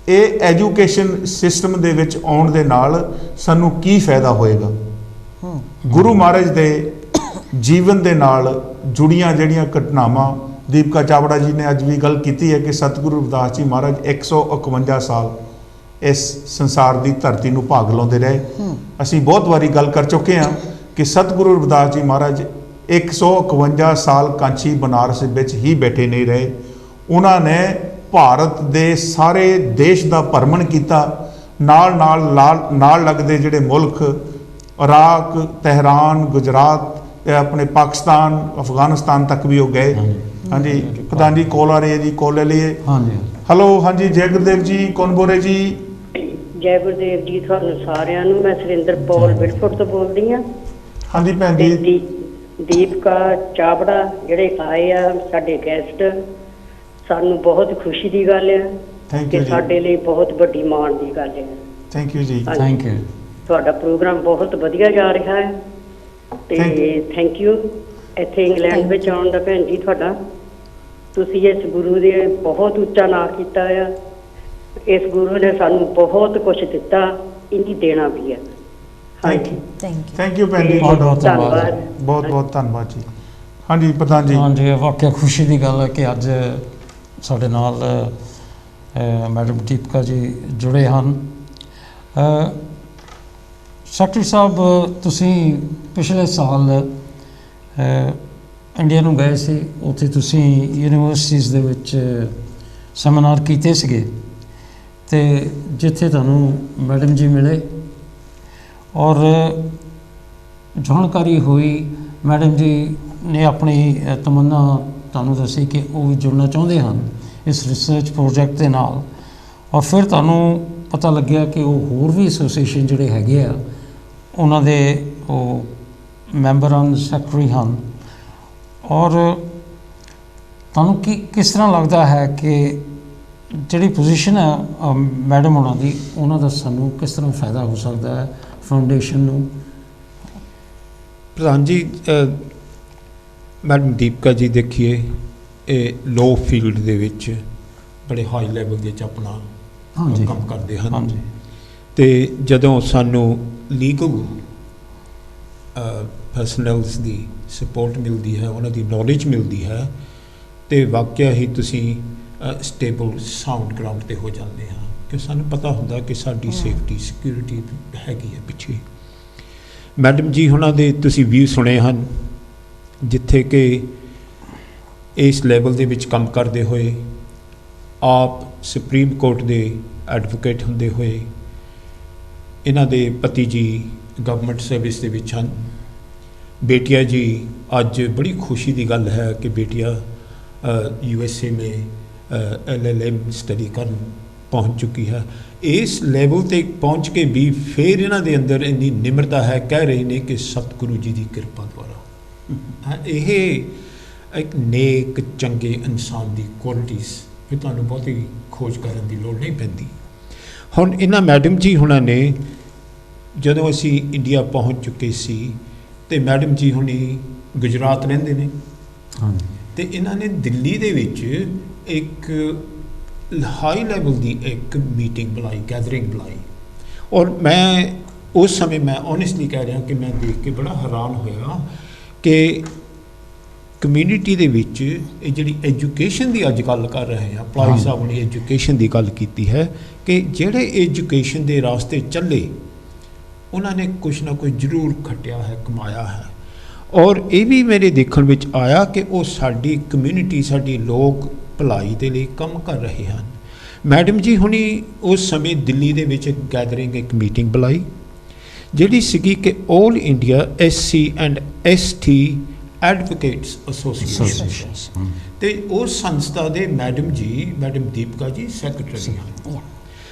ਇਹ ਐਜੂਕੇਸ਼ਨ ਸਿਸਟਮ ਦੇ ਵਿੱਚ ਆਉਣ ਦੇ ਨਾਲ ਸਾਨੂੰ ਕੀ ਫਾਇਦਾ ਹੋਏਗਾ। ਗੁਰੂ ਮਹਾਰਾਜ ਦੇ ਜੀਵਨ ਦੇ ਨਾਲ ਜੁੜੀਆਂ ਜਿਹੜੀਆਂ ਘਟਨਾਵਾਂ, ਦੀਪਕਾ ਚਾਵੜਾ ਜੀ ਨੇ ਅੱਜ ਵੀ ਗੱਲ ਕੀਤੀ ਹੈ ਕਿ ਸਤਿਗੁਰੂ ਰਵਿਦਾਸ ਜੀ ਮਹਾਰਾਜ 151 ਸਾਲ ਇਸ ਸੰਸਾਰ ਦੀ ਧਰਤੀ ਨੂੰ ਭਾਗ ਲਾਉਂਦੇ ਰਹੇ। ਅਸੀਂ ਬਹੁਤ ਵਾਰੀ ਗੱਲ ਕਰ ਚੁੱਕੇ ਹਾਂ ਕਿ ਸਤਿਗੁਰੂ ਰਵਿਦਾਸ ਜੀ ਮਹਾਰਾਜ 151 ਸਾਲ ਕਾਂਚੀ ਬਨਾਰਸ ਵਿੱਚ ਹੀ ਬੈਠੇ ਨਹੀਂ ਰਹੇ। ਉਹਨਾਂ ਨੇ ਭਾਰਤ ਦੇ ਸਾਰੇ ਦੇਸ਼ ਦਾ ਭਰਮਣ ਕੀਤਾ, ਨਾਲ ਲੱਗਦੇ ਜਿਹੜੇ ਮੁਲਕ ਇਰਾਕ, ਤਹਿਰਾਨ, ਗੁਜਰਾਤ, ਆਪਣੇ ਪਾਕਿਸਤਾਨ, ਅਫਗਾਨਿਸਤਾਨ ਤੱਕ ਵੀ ਉਹ ਗਏ। ਹਾਂਜੀ ਪ੍ਰਧਾਨ ਜੀ, ਕਾਲ ਆ ਰਹੀ ਹੈ ਜੀ, ਕਾਲ ਲੈ ਲਈਏ। ਹਾਂਜੀ, ਹੈਲੋ ਹਾਂਜੀ ਜੈ ਗੁਰਦੇਵ ਜੀ, ਕੌਣ ਬੋਲ ਰਹੇ ਜੀ? ਜੈ ਗੁਰਦੇਵ ਜੀ ਤੁਹਾਨੂੰ ਸਾਰਿਆਂ ਨੂੰ। ਮੈਂ ਸੁਰਿੰਦਰ ਪੌਲ ਬਿਲਫੋਰਡ ਤੋਂ ਬੋਲਦੀ ਹਾਂ। ਹਾਂਜੀ ਭੈਣ ਤੇ ਜੀ। ਦੀਪਕਾ ਚਾਵੜਾ ਜਿਹੜੇ ਆਏ ਆ ਸਾਡੇ ਗੈਸਟ, ਸਾਨੂੰ ਬਹੁਤ ਖੁਸ਼ੀ ਦੀ ਗੱਲ ਹੈ ਥੈਂਕ ਕਿ ਯੂ ਜੀ। ਸਾਡੇ ਲਈ ਬਹੁਤ ਵੱਡੀ ਮਾਣ ਦੀ ਗੱਲ ਹੈ। ਥੈਂਕ ਯੂ ਜੀ। ਹਾਂਜੀ। Thank you. ਤੁਹਾਡਾ ਪ੍ਰੋਗਰਾਮ ਬਹੁਤ ਵਧੀਆ ਜਾ ਰਿਹਾ ਹੈ ਤੇ Thank ਥੈਂਕ ਯੂ ਇੱਥੇ ਇੰਗਲੈਂਡ ਵਿੱਚ ਆਉਣ ਦਾ ਭੈਣ ਜੀ ਤੁਹਾਡਾ। ਤੁਸੀਂ ਇਸ ਗੁਰੂ ਦੇ ਬਹੁਤ ਉੱਚਾ ਨਾਂ ਕੀਤਾ ਆ। ਇਸ ਗੁਰੂ ਨੇ ਸਾਨੂੰ ਬਹੁਤ ਕੁਝ ਦਿੱਤਾ, ਇੰਨੀ ਦੇਣਾ ਵੀ ਹੈ। Thank you. Thank you. Thank you ਭੈਣ ਜੀ, ਬਹੁਤ ਬਹੁਤ ਧੰਨਵਾਦ। ਬਹੁਤ ਬਹੁਤ ਧੰਨਵਾਦ ਜੀ। ਹਾਂਜੀ ਪ੍ਰਧਾਨ ਜੀ। ਹਾਂਜੀ, ਵਾਕਿਆ ਖੁਸ਼ੀ ਦੀ ਗੱਲ ਹੈ ਕਿ ਅੱਜ ਸਾਡੇ ਨਾਲ ਮੈਡਮ ਦੀਪਕਾ ਜੀ ਜੁੜੇ ਹਨ। ਸੈਕਟਰੀ ਸਾਹਿਬ, ਤੁਸੀਂ ਪਿਛਲੇ ਸਾਲ ਇੰਡੀਆ ਨੂੰ ਗਏ ਸੀ, ਉੱਥੇ ਤੁਸੀਂ ਯੂਨੀਵਰਸਿਟੀਜ਼ ਦੇ ਵਿੱਚ ਸੈਮੀਨਾਰ ਕੀਤੇ ਸੀਗੇ ਅਤੇ ਜਿੱਥੇ ਤੁਹਾਨੂੰ ਮੈਡਮ ਜੀ ਮਿਲੇ ਔਰ ਜਾਣਕਾਰੀ ਹੋਈ। ਮੈਡਮ ਜੀ ਨੇ ਆਪਣੀ ਤਮੰਨਾ ਤੁਹਾਨੂੰ ਦੱਸੀ ਕਿ ਉਹ ਵੀ ਜੁੜਨਾ ਚਾਹੁੰਦੇ ਹਨ ਇਸ ਰਿਸਰਚ ਪ੍ਰੋਜੈਕਟ ਦੇ ਨਾਲ, ਔਰ ਫਿਰ ਤੁਹਾਨੂੰ ਪਤਾ ਲੱਗਿਆ ਕਿ ਉਹ ਹੋਰ ਵੀ ਐਸੋਸੀਏਸ਼ਨ ਜਿਹੜੇ ਹੈਗੇ ਆ ਉਹਨਾਂ ਦੇ ਉਹ ਮੈਂਬਰ ਹਨ, ਸੈਕਟਰੀ ਹਨ। ਔਰ ਤੁਹਾਨੂੰ ਕਿਸ ਤਰ੍ਹਾਂ ਲੱਗਦਾ ਹੈ ਕਿ ਜਿਹੜੀ ਪੋਜੀਸ਼ਨ ਹੈ ਮੈਡਮ ਉਹਨਾਂ ਦੀ, ਉਹਨਾਂ ਦਾ ਸਾਨੂੰ ਕਿਸ ਤਰ੍ਹਾਂ ਫਾਇਦਾ ਹੋ ਸਕਦਾ ਹੈ ਫਾਊਂਡੇਸ਼ਨ ਨੂੰ? ਪ੍ਰਧਾਨ ਜੀ, ਮੈਡਮ ਦੀਪਕਾ ਜੀ ਦੇਖੀਏ ਇਹ ਲੋ ਫੀਲਡ ਦੇ ਵਿੱਚ ਬੜੇ ਹਾਈ ਲੈਵਲ ਦੇ 'ਚ ਆਪਣਾ ਹਾਂਜੀ ਕੰਮ ਕਰਦੇ ਹਨ। ਹਾਂਜੀ। ਅਤੇ ਜਦੋਂ ਸਾਨੂੰ ਲੀਗਲ ਪਰਸਨਲਸ ਦੀ ਸਪੋਰਟ ਮਿਲਦੀ ਹੈ, ਉਹਨਾਂ ਦੀ ਨੌਲੇਜ ਮਿਲਦੀ ਹੈ, ਅਤੇ ਵਾਕਿਆ ਹੀ ਤੁਸੀਂ ਸਟੇਬਲ ਸਾਊਂਡ ਗਰਾਊਂਡ 'ਤੇ ਹੋ ਜਾਂਦੇ ਹਾਂ ਕਿ ਸਾਨੂੰ ਪਤਾ ਹੁੰਦਾ ਕਿ ਸਾਡੀ ਸੇਫਟੀ ਸਿਕਿਉਰਿਟੀ ਹੈਗੀ ਹੈ ਪਿੱਛੇ। ਮੈਡਮ ਜੀ ਉਹਨਾਂ ਦੇ ਤੁਸੀਂ ਵਿਊ ਸੁਣੇ ਹਨ, ਜਿੱਥੇ ਕਿ ਇਸ ਲੈਵਲ ਦੇ ਵਿੱਚ ਕੰਮ ਕਰਦੇ ਹੋਏ ਆਪ ਸੁਪਰੀਮ ਕੋਰਟ ਦੇ ਐਡਵੋਕੇਟ ਹੁੰਦੇ ਹੋਏ, ਇਹਨਾਂ ਦੇ ਪਤੀ ਜੀ ਗਵਰਨਮੈਂਟ ਸਰਵਿਸ ਦੇ ਵਿੱਚ ਹਨ। ਬੇਟੀਆ ਜੀ, ਅੱਜ ਬੜੀ ਖੁਸ਼ੀ ਦੀ ਗੱਲ ਹੈ ਕਿ ਬੇਟੀਆ USA में LLM ਸਟੱਡੀ ਕਰਨ ਪਹੁੰਚ ਚੁੱਕੀ ਹੈ। ਇਸ ਲੈਵਲ 'ਤੇ ਪਹੁੰਚ ਕੇ ਵੀ ਫਿਰ ਇਹਨਾਂ ਦੇ ਅੰਦਰ ਇੰਨੀ ਨਿਮਰਤਾ ਹੈ, ਕਹਿ ਰਹੇ ਨੇ ਕਿ ਸਤਿਗੁਰੂ ਜੀ ਦੀ ਕਿਰਪਾ ਦੁਆਰਾ। ਇਹ ਇੱਕ ਨੇਕ ਚੰਗੇ ਇਨਸਾਨ ਦੀ ਕੁਆਲਿਟੀਜ਼, ਫਿਰ ਤੁਹਾਨੂੰ ਬਹੁਤੀ ਖੋਜ ਕਰਨ ਦੀ ਲੋੜ ਨਹੀਂ ਪੈਂਦੀ। ਹੁਣ ਇਹਨਾਂ ਮੈਡਮ ਜੀ ਹੁਣਾਂ ਨੇ ਜਦੋਂ ਅਸੀਂ ਇੰਡੀਆ ਪਹੁੰਚ ਚੁੱਕੇ ਸੀ, ਅਤੇ ਮੈਡਮ ਜੀ ਹੁਣੀ ਗੁਜਰਾਤ ਰਹਿੰਦੇ ਨੇ, ਹਾਂਜੀ। ਅਤੇ ਇਹਨਾਂ ਨੇ ਦਿੱਲੀ ਦੇ ਵਿੱਚ ਇੱਕ ਹਾਈ ਲੈਵਲ ਦੀ ਇੱਕ ਮੀਟਿੰਗ ਬੁਲਾਈ, ਗੈਦਰਿੰਗ ਬੁਲਾਈ। ਔਰ ਮੈਂ ਉਸ ਸਮੇਂ, ਮੈਂ ਓਨੈਸਟਲੀ ਕਹਿ ਰਿਹਾ ਕਿ ਮੈਂ ਦੇਖ ਕੇ ਬੜਾ ਹੈਰਾਨ ਹੋਇਆ ਕਿ ਕਮਿਊਨਿਟੀ ਦੇ ਵਿੱਚ ਇਹ ਜਿਹੜੀ ਐਜੂਕੇਸ਼ਨ ਦੀ ਅੱਜ ਗੱਲ ਕਰ ਰਹੇ ਹਾਂ, ਪਲਾਈ ਸਾਹਿਬ ਨੇ ਐਜੂਕੇਸ਼ਨ ਦੀ ਗੱਲ ਕੀਤੀ ਹੈ ਕਿ ਜਿਹੜੇ ਐਜੂਕੇਸ਼ਨ ਦੇ ਰਾਸਤੇ ਚੱਲੇ ਉਹਨਾਂ ਨੇ ਕੁਛ ਨਾ ਕੁਛ ਜ਼ਰੂਰ ਖੱਟਿਆ ਹੈ, ਕਮਾਇਆ ਹੈ। ਔਰ ਇਹ ਵੀ ਮੇਰੇ ਦੇਖਣ ਵਿੱਚ ਆਇਆ ਕਿ ਉਹ ਸਾਡੀ ਕਮਿਊਨਿਟੀ, ਸਾਡੀ ਲੋਕ ਭਲਾਈ ਦੇ ਲਈ ਕੰਮ ਕਰ ਰਹੇ ਹਨ। ਮੈਡਮ ਜੀ ਹੁਣੀ ਉਸ ਸਮੇਂ ਦਿੱਲੀ ਦੇ ਵਿੱਚ ਇੱਕ ਗੈਦਰਿੰਗ, ਇੱਕ ਮੀਟਿੰਗ ਬੁਲਾਈ, ਜਿਹੜੀ ਸੀਗੀ ਕਿ all India SC and ST advocates association, ਅਤੇ ਉਸ ਸੰਸਥਾ ਦੇ ਮੈਡਮ ਜੀ, ਮੈਡਮ ਦੀਪਕਾ ਜੀ ਸੈਕਟਰੀ ਹਨ।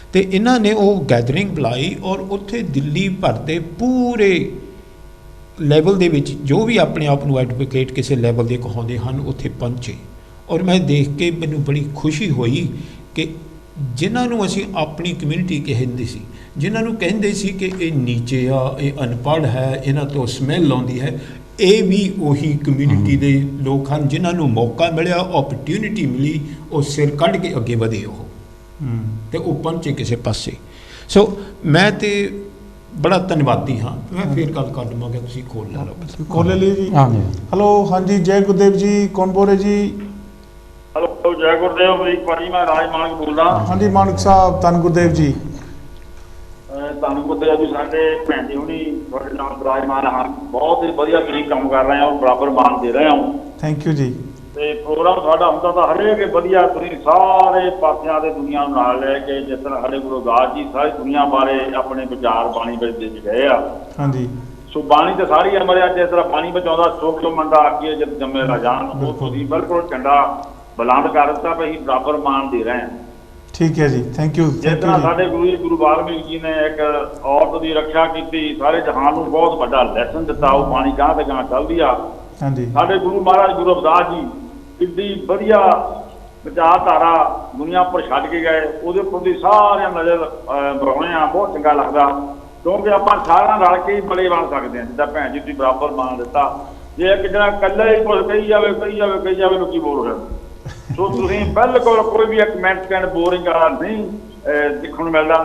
ਅਤੇ ਇਹਨਾਂ ਨੇ ਉਹ ਗੈਦਰਿੰਗ ਬੁਲਾਈ ਔਰ ਉੱਥੇ ਦਿੱਲੀ ਭਰ ਦੇ ਪੂਰੇ ਲੈਵਲ ਦੇ ਵਿੱਚ ਜੋ ਵੀ ਆਪਣੇ ਆਪ ਨੂੰ ਐਡਵੋਕੇਟ ਕਿਸੇ ਲੈਵਲ ਦੇ ਕਹਾਉਂਦੇ ਹਨ, ਉੱਥੇ ਪਹੁੰਚੇ। ਔਰ ਮੈਂ ਦੇਖ ਕੇ ਮੈਨੂੰ ਬੜੀ ਖੁਸ਼ੀ ਹੋਈ ਕਿ ਜਿਨ੍ਹਾਂ ਨੂੰ ਅਸੀਂ ਆਪਣੀ ਕਮਿਊਨਿਟੀ ਕਹਿੰਦੇ ਸੀ, ਜਿਨ੍ਹਾਂ ਨੂੰ ਕਹਿੰਦੇ ਸੀ ਕਿ ਇਹ ਨੀਚੇ ਆ, ਇਹ ਅਨਪੜ੍ਹ ਹੈ, ਇਹਨਾਂ ਤੋਂ ਸਮੈਲ ਆਉਂਦੀ ਹੈ, ਇਹ ਵੀ ਉਹੀ ਕਮਿਊਨਿਟੀ ਦੇ ਲੋਕ ਹਨ ਜਿਨ੍ਹਾਂ ਨੂੰ ਮੌਕਾ ਮਿਲਿਆ, ਓਪਰਚੁਨਿਟੀ ਮਿਲੀ, ਉਹ ਸਿਰ ਕੱਢ ਕੇ ਅੱਗੇ ਵਧੇ ਉਹ, ਅਤੇ ਉਹ ਪਹੁੰਚੇ ਕਿਸੇ ਪਾਸੇ। ਸੋ ਮੈਂ ਤਾਂ ਬੜਾ ਧੰਨਵਾਦੀ ਹਾਂ। ਮੈਂ ਫਿਰ ਗੱਲ ਕਰ ਲਵਾਂਗਾ, ਤੁਸੀਂ ਖੋਲ੍ਹ ਲਓ। ਖੋਲ੍ਹ ਲਈ ਜੀ। ਹਾਂਜੀ। ਹੈਲੋ ਹਾਂਜੀ ਜੈ ਗੁਰਦੇਵ ਜੀ, ਕੌਣ ਬੋਲ ਰਹੇ ਜੀ? ਹੈਲੋ ਜੈ ਗੁਰਦੇਵ ਜੀ, ਭਾਜੀ ਮੈਂ ਰਾਜ ਮਾਨਕ ਬੋਲਦਾ। ਹਾਂਜੀ ਮਾਨਕ ਸਾਹਿਬ, ਧੰਨ ਗੁਰਦੇਵ ਜੀ। ਧੰਨ ਗੁਰਦੇਵ ਜੀ, ਸਾਡੇ ਭੈਣ ਜੀ ਹੁਣੀ ਤੁਹਾਡੇ ਨਾਲ ਵਿਰਾਜਮਾਨ ਹਨ। ਬਹੁਤ ਹੀ ਵਧੀਆ ਤੁਸੀਂ ਕੰਮ ਕਰ ਰਹੇ ਹੋ, ਬਰਾਬਰ ਮਾਨ ਦੇ ਰਹੇ ਹੋ। ਥੈਂਕ ਯੂ ਜੀ। ਤੇ ਪ੍ਰੋਗਰਾਮ ਤੁਹਾਡਾ ਹੁੰਦਾ ਤਾਂ ਹਰੇਕ ਵਧੀਆ, ਤੁਸੀਂ ਸਾਰੇ ਪਾਸਿਆਂ ਦੇ ਦੁਨੀਆ ਨੂੰ ਨਾਲ ਲੈ ਕੇ, ਜਿਸ ਤਰ੍ਹਾਂ ਸਾਡੇ ਗੁਰੂ ਦਾਸ ਜੀ ਸਾਰੀ ਦੁਨੀਆ ਬਾਰੇ ਆਪਣੇ ਵਿਚਾਰ ਬਾਣੀ ਵਿੱਚ ਦੇ ਗਏ ਆ। ਹਾਂਜੀ। ਸੋ ਬਾਣੀ ਤਾਂ ਸਾਰੀ ਅਮਰ ਆ, ਜਿਸ ਤਰ੍ਹਾਂ ਪਾਣੀ ਬਚਾਉਂਦਾ ਸੋਖ ਤੋਂ ਮੰਡਾ ਆਖੀਏ ਜਦ ਜੰਮੇ ਰਾਜਾਨ, ਉਹ ਤੁਸੀਂ ਬਿਲਕੁਲ ਝੰਡਾ ਬੁਲੰਦ ਕਰ ਦਿੱਤਾ ਵੀ ਅਸੀਂ ਬਰਾਬਰ ਮਾਨ ਦੇ ਰਹੇ ਹਾਂ। ਠੀਕ ਹੈ ਜੀ, ਥੈਂਕ ਯੂ। ਜਿਸ ਤਰ੍ਹਾਂ ਸਾਡੇ ਗੁਰੂ ਜੀ ਗੁਰੂ ਵਾਲਮੀਕ ਜੀ ਨੇ ਇੱਕ ਔਰਤ ਦੀ ਰੱਖਿਆ ਕੀਤੀ, ਸਾਰੇ ਜਹਾਨ ਨੂੰ ਬਹੁਤ ਵੱਡਾ ਲੈਸਨ ਦਿੱਤਾ, ਉਹ ਬਾਣੀ ਗਾਂ ਤੇ ਗਾਂ ਚੱਲਦੀ ਆ। ਹਾਂਜੀ, ਸਾਡੇ ਗੁਰੂ ਮਹਾਰਾਜ ਗੁਰੂ ਰਵਿਦਾਸ ਜੀ ਕਿੱਡੀ ਵਧੀਆ ਵਿਚਾਰਧਾਰਾ ਦੁਨੀਆ ਉੱਪਰ ਛੱਡ ਕੇ ਗਏ, ਉਹਦੇ ਉੱਪਰ ਦੀ ਸਾਰਿਆਂ ਨਜ਼ਰ ਬਣਾਉਣੇ ਆ, ਬਹੁਤ ਚੰਗਾ ਲੱਗਦਾ। ਕਿਉਂਕਿ ਆਪਾਂ ਸਾਰਿਆਂ ਰਲ ਕੇ ਹੀ ਬੜੇ ਬਣ ਸਕਦੇ ਹਾਂ, ਜਿੱਦਾਂ ਭੈਣ ਜੀ ਤੁਸੀਂ ਬਰਾਬਰ ਮਾਨ ਦਿੱਤਾ। ਜੇ ਇੱਕ ਜਣਾ ਇਕੱਲਾ ਹੀ ਕੁਝ ਕਹੀ ਜਾਵੇ ਲੋਕੀ ਬੋਰ ਹੋ ਜਾਂਦੇ। ਸੋ ਤੁਸੀਂ ਬਿਲਕੁਲ ਕੋਈ ਵੀ ਇੱਕ ਮਿੰਟ ਸਕਿੰਟ ਬੋਰਿੰਗ ਵਾਲਾ ਨਹੀਂ ਦੇਖਣ ਨੂੰ ਮਿਲਦਾ।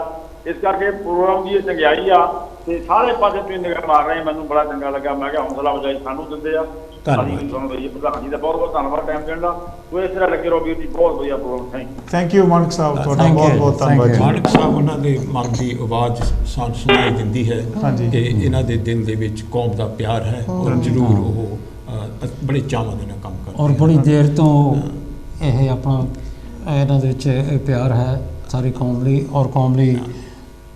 ਇਸ ਕਰਕੇ ਪ੍ਰੋਗਰਾਮ ਦੀ ਇਹ ਚੰਗਿਆਈ ਆ ਤੇ ਸਾਰੇ ਪਾਸੇ ਤੁਸੀਂ ਨਿਗਾਹ ਮਾਰ ਰਹੇ, ਮੈਨੂੰ ਬੜਾ ਚੰਗਾ ਲੱਗਾ। ਮੈਂ ਕਿਹਾ ਹੌਸਲਾ ਵਜਾਈ ਸਾਨੂੰ ਦਿੰਦੇ ਆ। ਧੰਨਵਾਦ ਪ੍ਰਧਾਨ ਜੀ ਦਾ ਬਹੁਤ ਬਹੁਤ ਧੰਨਵਾਦ ਟਾਈਮ ਦੇਣ ਦਾ। ਉਹ ਇਸ ਤਰ੍ਹਾਂ ਲੱਗੇ ਰਹੋ ਵੀਰ ਜੀ, ਬਹੁਤ ਵਧੀਆ ਪ੍ਰੋਗਰਾਮ। ਥੈਂਕ ਯੂ ਮਾਨਕ ਸਾਹਿਬ, ਤੁਹਾਡਾ Thank you, ਬਹੁਤ ਬਹੁਤ ਧੰਨਵਾਦ thank ਜੀ। you। ਮਾਨਕ ਸਾਹਿਬ ਉਹਨਾਂ ਦੇ ਮਨ ਦੀ ਆਵਾਜ਼ ਸਾਨੂੰ ਸੁਣਾਈ ਦਿੰਦੀ ਹੈ ਹਾਂਜੀ। ਕਿ ਇਹਨਾਂ ਦੇ ਦਿਲ ਦੇ ਵਿੱਚ ਕੌਮ ਦਾ ਪਿਆਰ ਹੈ ਔਰ ਜ਼ਰੂਰ ਉਹ ਬੜੇ ਚਾਵਾਂ ਦੇ ਨਾਲ ਕੰਮ ਕਰਦੇ ਔਰ ਬੜੀ ਦੇਰ ਤੋਂ ਇਹ ਆਪਣਾ ਇਹਨਾਂ ਦੇ ਵਿੱਚ ਇਹ ਪਿਆਰ ਹੈ ਸਾਰੀ ਕੌਮ ਲਈ, ਔਰ ਕੌਮ ਲਈ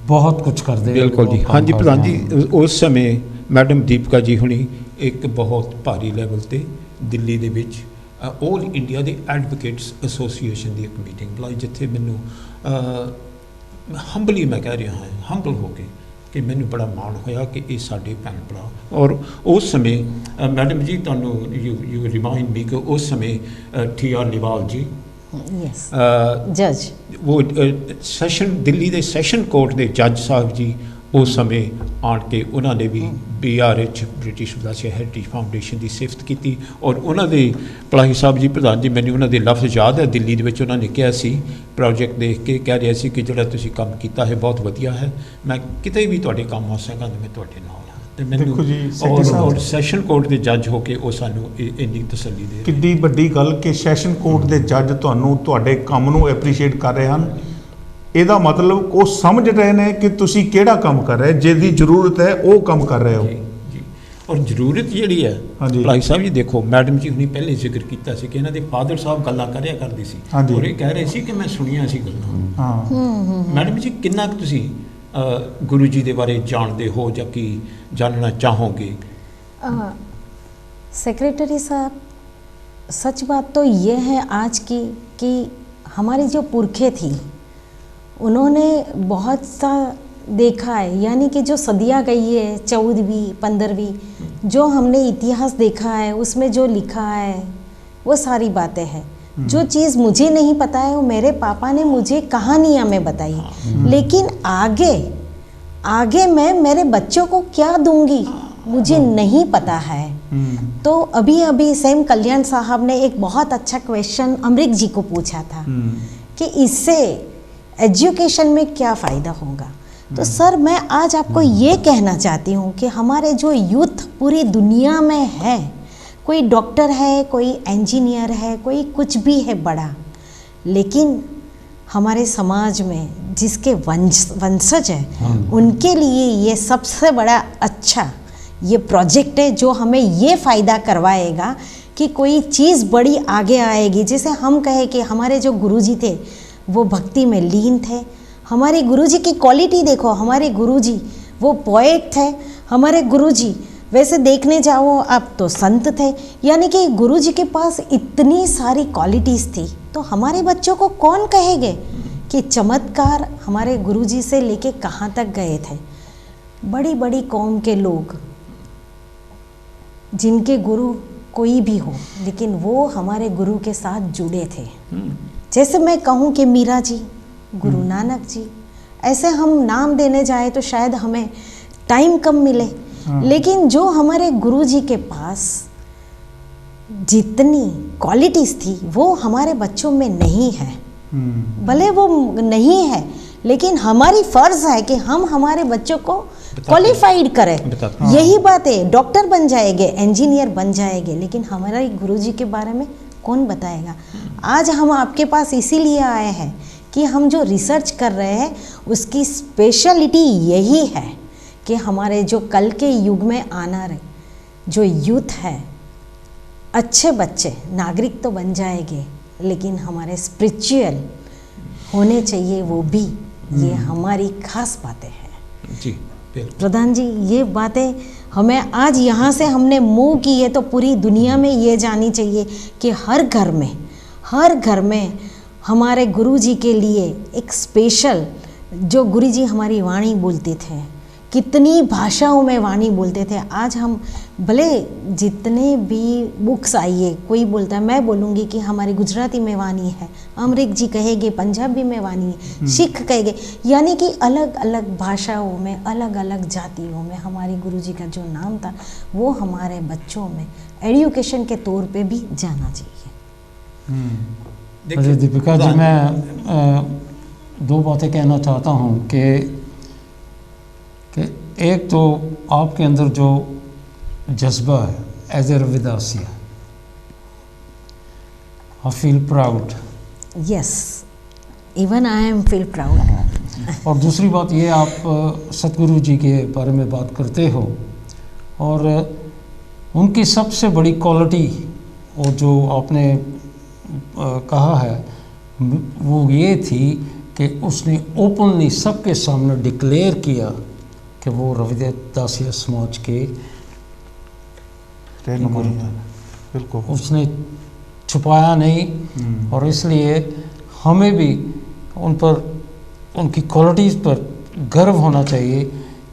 ਬਹੁਤ ਕੁਝ ਕਰਦੇ। ਬਿਲਕੁਲ ਜੀ, ਹਾਂਜੀ ਪ੍ਰਧਾਨ ਜੀ, ਉਸ ਸਮੇਂ ਮੈਡਮ ਦੀਪਕਾ ਜੀ ਹੁਣੀ ਇੱਕ ਬਹੁਤ ਭਾਰੀ ਲੈਵਲ ਤੇ ਦਿੱਲੀ ਦੇ ਵਿੱਚ ਆਲ ਇੰਡੀਆ ਦੇ ਐਡਵੋਕੇਟਸ ਐਸੋਸੀਏਸ਼ਨ ਦੀ ਇੱਕ ਮੀਟਿੰਗ ਬੁਲਾਈ, ਜਿੱਥੇ ਮੈਨੂੰ ਹੰਬਲੀ ਮੈਂ ਕਹਿ ਰਿਹਾ ਹਾਂ, ਹੰਬਲ ਹੋ ਕੇ ਕਿ ਮੈਨੂੰ ਬੜਾ ਮਾਣ ਹੋਇਆ ਕਿ ਇਹ ਸਾਡੇ ਭੈਣ ਭਰਾ। ਔਰ ਉਸ ਸਮੇਂ ਮੈਡਮ ਜੀ ਤੁਹਾਨੂੰ ਯੂ ਰਿਮਾਈਂਡ ਮੀ ਕਿ ਉਸ ਸਮੇਂ TR ਨਿਵਾਲ ਜੀ यस जज वो ਸੈਸ਼ਨ ਦਿੱਲੀ ਦੇ ਸੈਸ਼ਨ ਕੋਰਟ ਦੇ ਜੱਜ ਸਾਹਿਬ ਜੀ ਉਸ ਸਮੇਂ ਆਣ ਕੇ ਉਹਨਾਂ ਨੇ ਵੀ BRH ਬ੍ਰਿਟਿਸ਼ ਵਿਦਿਆਰਥੀ ਹੈਰੀਟੇਜ ਫਾਊਂਡੇਸ਼ਨ ਦੀ ਸਿਫਤ ਕੀਤੀ। ਔਰ ਉਹਨਾਂ ਦੇ ਪਲਾਹੀ ਸਾਹਿਬ ਜੀ ਪ੍ਰਧਾਨ ਜੀ, ਮੈਨੂੰ ਉਹਨਾਂ ਦੇ ਲਫ਼ਜ਼ ਯਾਦ ਹੈ, ਦਿੱਲੀ ਦੇ ਵਿੱਚ ਉਹਨਾਂ ਨੇ ਕਿਹਾ ਸੀ ਪ੍ਰੋਜੈਕਟ ਦੇਖ ਕੇ, ਕਹਿ ਰਿਹਾ ਸੀ ਕਿ ਜਿਹੜਾ ਤੁਸੀਂ ਕੰਮ ਕੀਤਾ ਹੈ ਬਹੁਤ ਵਧੀਆ ਹੈ, ਮੈਂ ਕਿਤੇ ਵੀ ਤੁਹਾਡੇ ਕੰਮ ਆ ਸਕਾਂ ਤਾਂ ਮੈਂ ਤੁਹਾਡੇ ਨਾਲ ਹਾਂ। ਤੇ ਦੇਖੋ ਜੀ, ਮੈਨੂੰ ਔਰ ਸੈਸ਼ਨ ਕੋਰਟ ਦੇ ਜੱਜ ਹੋ ਕੇ ਉਹ ਸਾਨੂੰ ਇੰਨੀ ਤਸੱਲੀ ਦੇ ਕਿੱਡੀ ਵੱਡੀ ਗੱਲ ਕਿ ਸੈਸ਼ਨ ਕੋਰਟ ਦੇ ਜੱਜ ਤੁਹਾਨੂੰ ਤੁਹਾਡੇ ਕੰਮ ਨੂੰ ਐਪਰੀਸ਼ੀਏਟ ਕਰ ਰਹੇ ਹਨ। ਇਹਦਾ ਮਤਲਬ ਉਹ ਸਮਝ ਰਹੇ ਨੇ ਕਿ ਤੁਸੀਂ ਕਿਹੜਾ ਕੰਮ ਕਰ ਰਹੇ, ਜਿਹਦੀ ਜ਼ਰੂਰਤ ਹੈ ਉਹ ਕੰਮ ਕਰ ਰਹੇ ਹੋ। ਜੀ, ਔਰ ਜ਼ਰੂਰਤ ਜਿਹੜੀ ਹੈ ਹਾਂਜੀ। ਭਾਈ ਸਾਹਿਬ ਜੀ ਦੇਖੋ, ਮੈਡਮ ਜੀ ਹੁਣੀ ਪਹਿਲੇ ਜ਼ਿਕਰ ਕੀਤਾ ਸੀ ਕਿ ਇਹਨਾਂ ਦੇ ਫਾਦਰ ਸਾਹਿਬ ਗੱਲਾਂ ਕਰਿਆ ਕਰਦੇ ਸੀ ਹਾਂਜੀ। ਔਰ ਇਹ ਕਹਿ ਰਹੇ ਸੀ ਕਿ ਮੈਂ ਸੁਣੀਆਂ ਸੀ ਗੱਲਾਂ। ਹਾਂ, ਮੈਡਮ ਜੀ ਕਿੰਨਾ ਕੁ ਤੁਸੀਂ ਗੁਰੂ ਜੀ ਦੇ ਬਾਰੇ ਜਾਣਦੇ ਹੋ ਜਾਂ ਕੀ जानना चाहोगे? सेक्रेटरी साहब, सच बात तो ये है आज की कि हमारे जो पुरखे थी उन्होंने बहुत सा देखा है, यानी कि जो सदियाँ गई है 14वीं 15वीं, जो हमने इतिहास देखा है उसमें जो लिखा है वो सारी बातें हैं। जो चीज़ मुझे नहीं पता है वो मेरे पापा ने मुझे कहानियाँ में बताई, लेकिन आगे मैं मेरे बच्चों को क्या दूंगी मुझे नहीं पता है। तो अभी सेम कल्याण साहब ने एक बहुत अच्छा क्वेश्चन अमृत जी को पूछा था कि इससे एजुकेशन में क्या फ़ायदा होगा। तो सर मैं आज आपको ये कहना चाहती हूँ कि हमारे जो यूथ पूरी दुनिया में है, कोई डॉक्टर है, कोई इंजीनियर है, कोई कुछ भी है बड़ा, लेकिन हमारे समाज में जिसके वंशज है उनके लिए ये सबसे बड़ा अच्छा ये प्रोजेक्ट है, जो हमें ये फ़ायदा करवाएगा कि कोई चीज़ बड़ी आगे आएगी। जैसे हम कहें कि हमारे जो गुरुजी थे वो भक्ति में लीन थे, हमारे गुरुजी की क्वालिटी देखो, हमारे गुरुजी वो पोएट थे, हमारे गुरुजी वैसे देखने जाओ आप तो संत थे, यानी कि गुरुजी के पास इतनी सारी क्वालिटीज़ थी। तो हमारे बच्चों को कौन कहेंगे कि चमत्कार हमारे गुरुजी से लेके कहाँ तक गए थे। बड़ी बड़ी कौम के लोग जिनके गुरु कोई भी हो, लेकिन वो हमारे गुरु के साथ जुड़े थे। जैसे मैं कहूँ कि मीरा जी, गुरु नानक जी, ऐसे हम नाम देने जाए तो शायद हमें टाइम कम मिले, लेकिन जो हमारे गुरुजी के पास जितनी क्वालिटीज़ थी वो हमारे बच्चों में नहीं है। भले वो नहीं है, लेकिन हमारी फ़र्ज़ है कि हम हमारे बच्चों को क्वालिफाइड करें। यही बात है, डॉक्टर बन जाएंगे, इंजीनियर बन जाएंगे, लेकिन हमारे गुरुजी के बारे में कौन बताएगा। आज हम आपके पास इसीलिए आए हैं कि हम जो रिसर्च कर रहे हैं उसकी स्पेशलिटी यही है कि हमारे जो कल के युग में आना रहे जो यूथ है, अच्छे बच्चे नागरिक तो बन जाएंगे, लेकिन हमारे स्पिरिचुअल होने चाहिए वो भी। ये हमारी खास बातें हैं जी। प्रधान जी, ये बातें हमें आज यहाँ से हमने मूव की है तो पूरी दुनिया में ये जानी चाहिए कि हर घर में हमारे गुरुजी के लिए एक स्पेशल, जो गुरुजी हमारी वाणी बोलते थे, कितनी भाषाओं में वाणी बोलते थे। आज हम भले जितने भी बुक्स आइए, कोई बोलता है, मैं बोलूँगी कि हमारी गुजराती में वाणी है, अमरीक जी कहेंगे पंजाबी में वाणी है, सिख कहेंगे, यानी कि अलग अलग भाषाओं में, अलग अलग जातियों में हमारे गुरुजी का जो नाम था वो हमारे बच्चों में एजुकेशन के तौर पे भी जाना चाहिए। अरे दीपिका जी, मैं दो बातें कहना चाहता हूँ कि एक तो आपके अंदर जो जज्बा है as a Ravidassia, I feel proud. Yes, even I am feel proud. और दूसरी बात ये, आप सतगुरु जी के बारे में बात करते हो और उनकी सबसे बड़ी क्वालिटी और जो आपने कहा है वो ये थी कि उसने ओपनली सबके सामने डिक्लेयर किया कि वो रविदासिया समाज के बिल्कुल, उसने छुपाया नहीं। और इसलिए हमें भी उन पर, उनकी क्वालिटीज़ पर गर्व होना चाहिए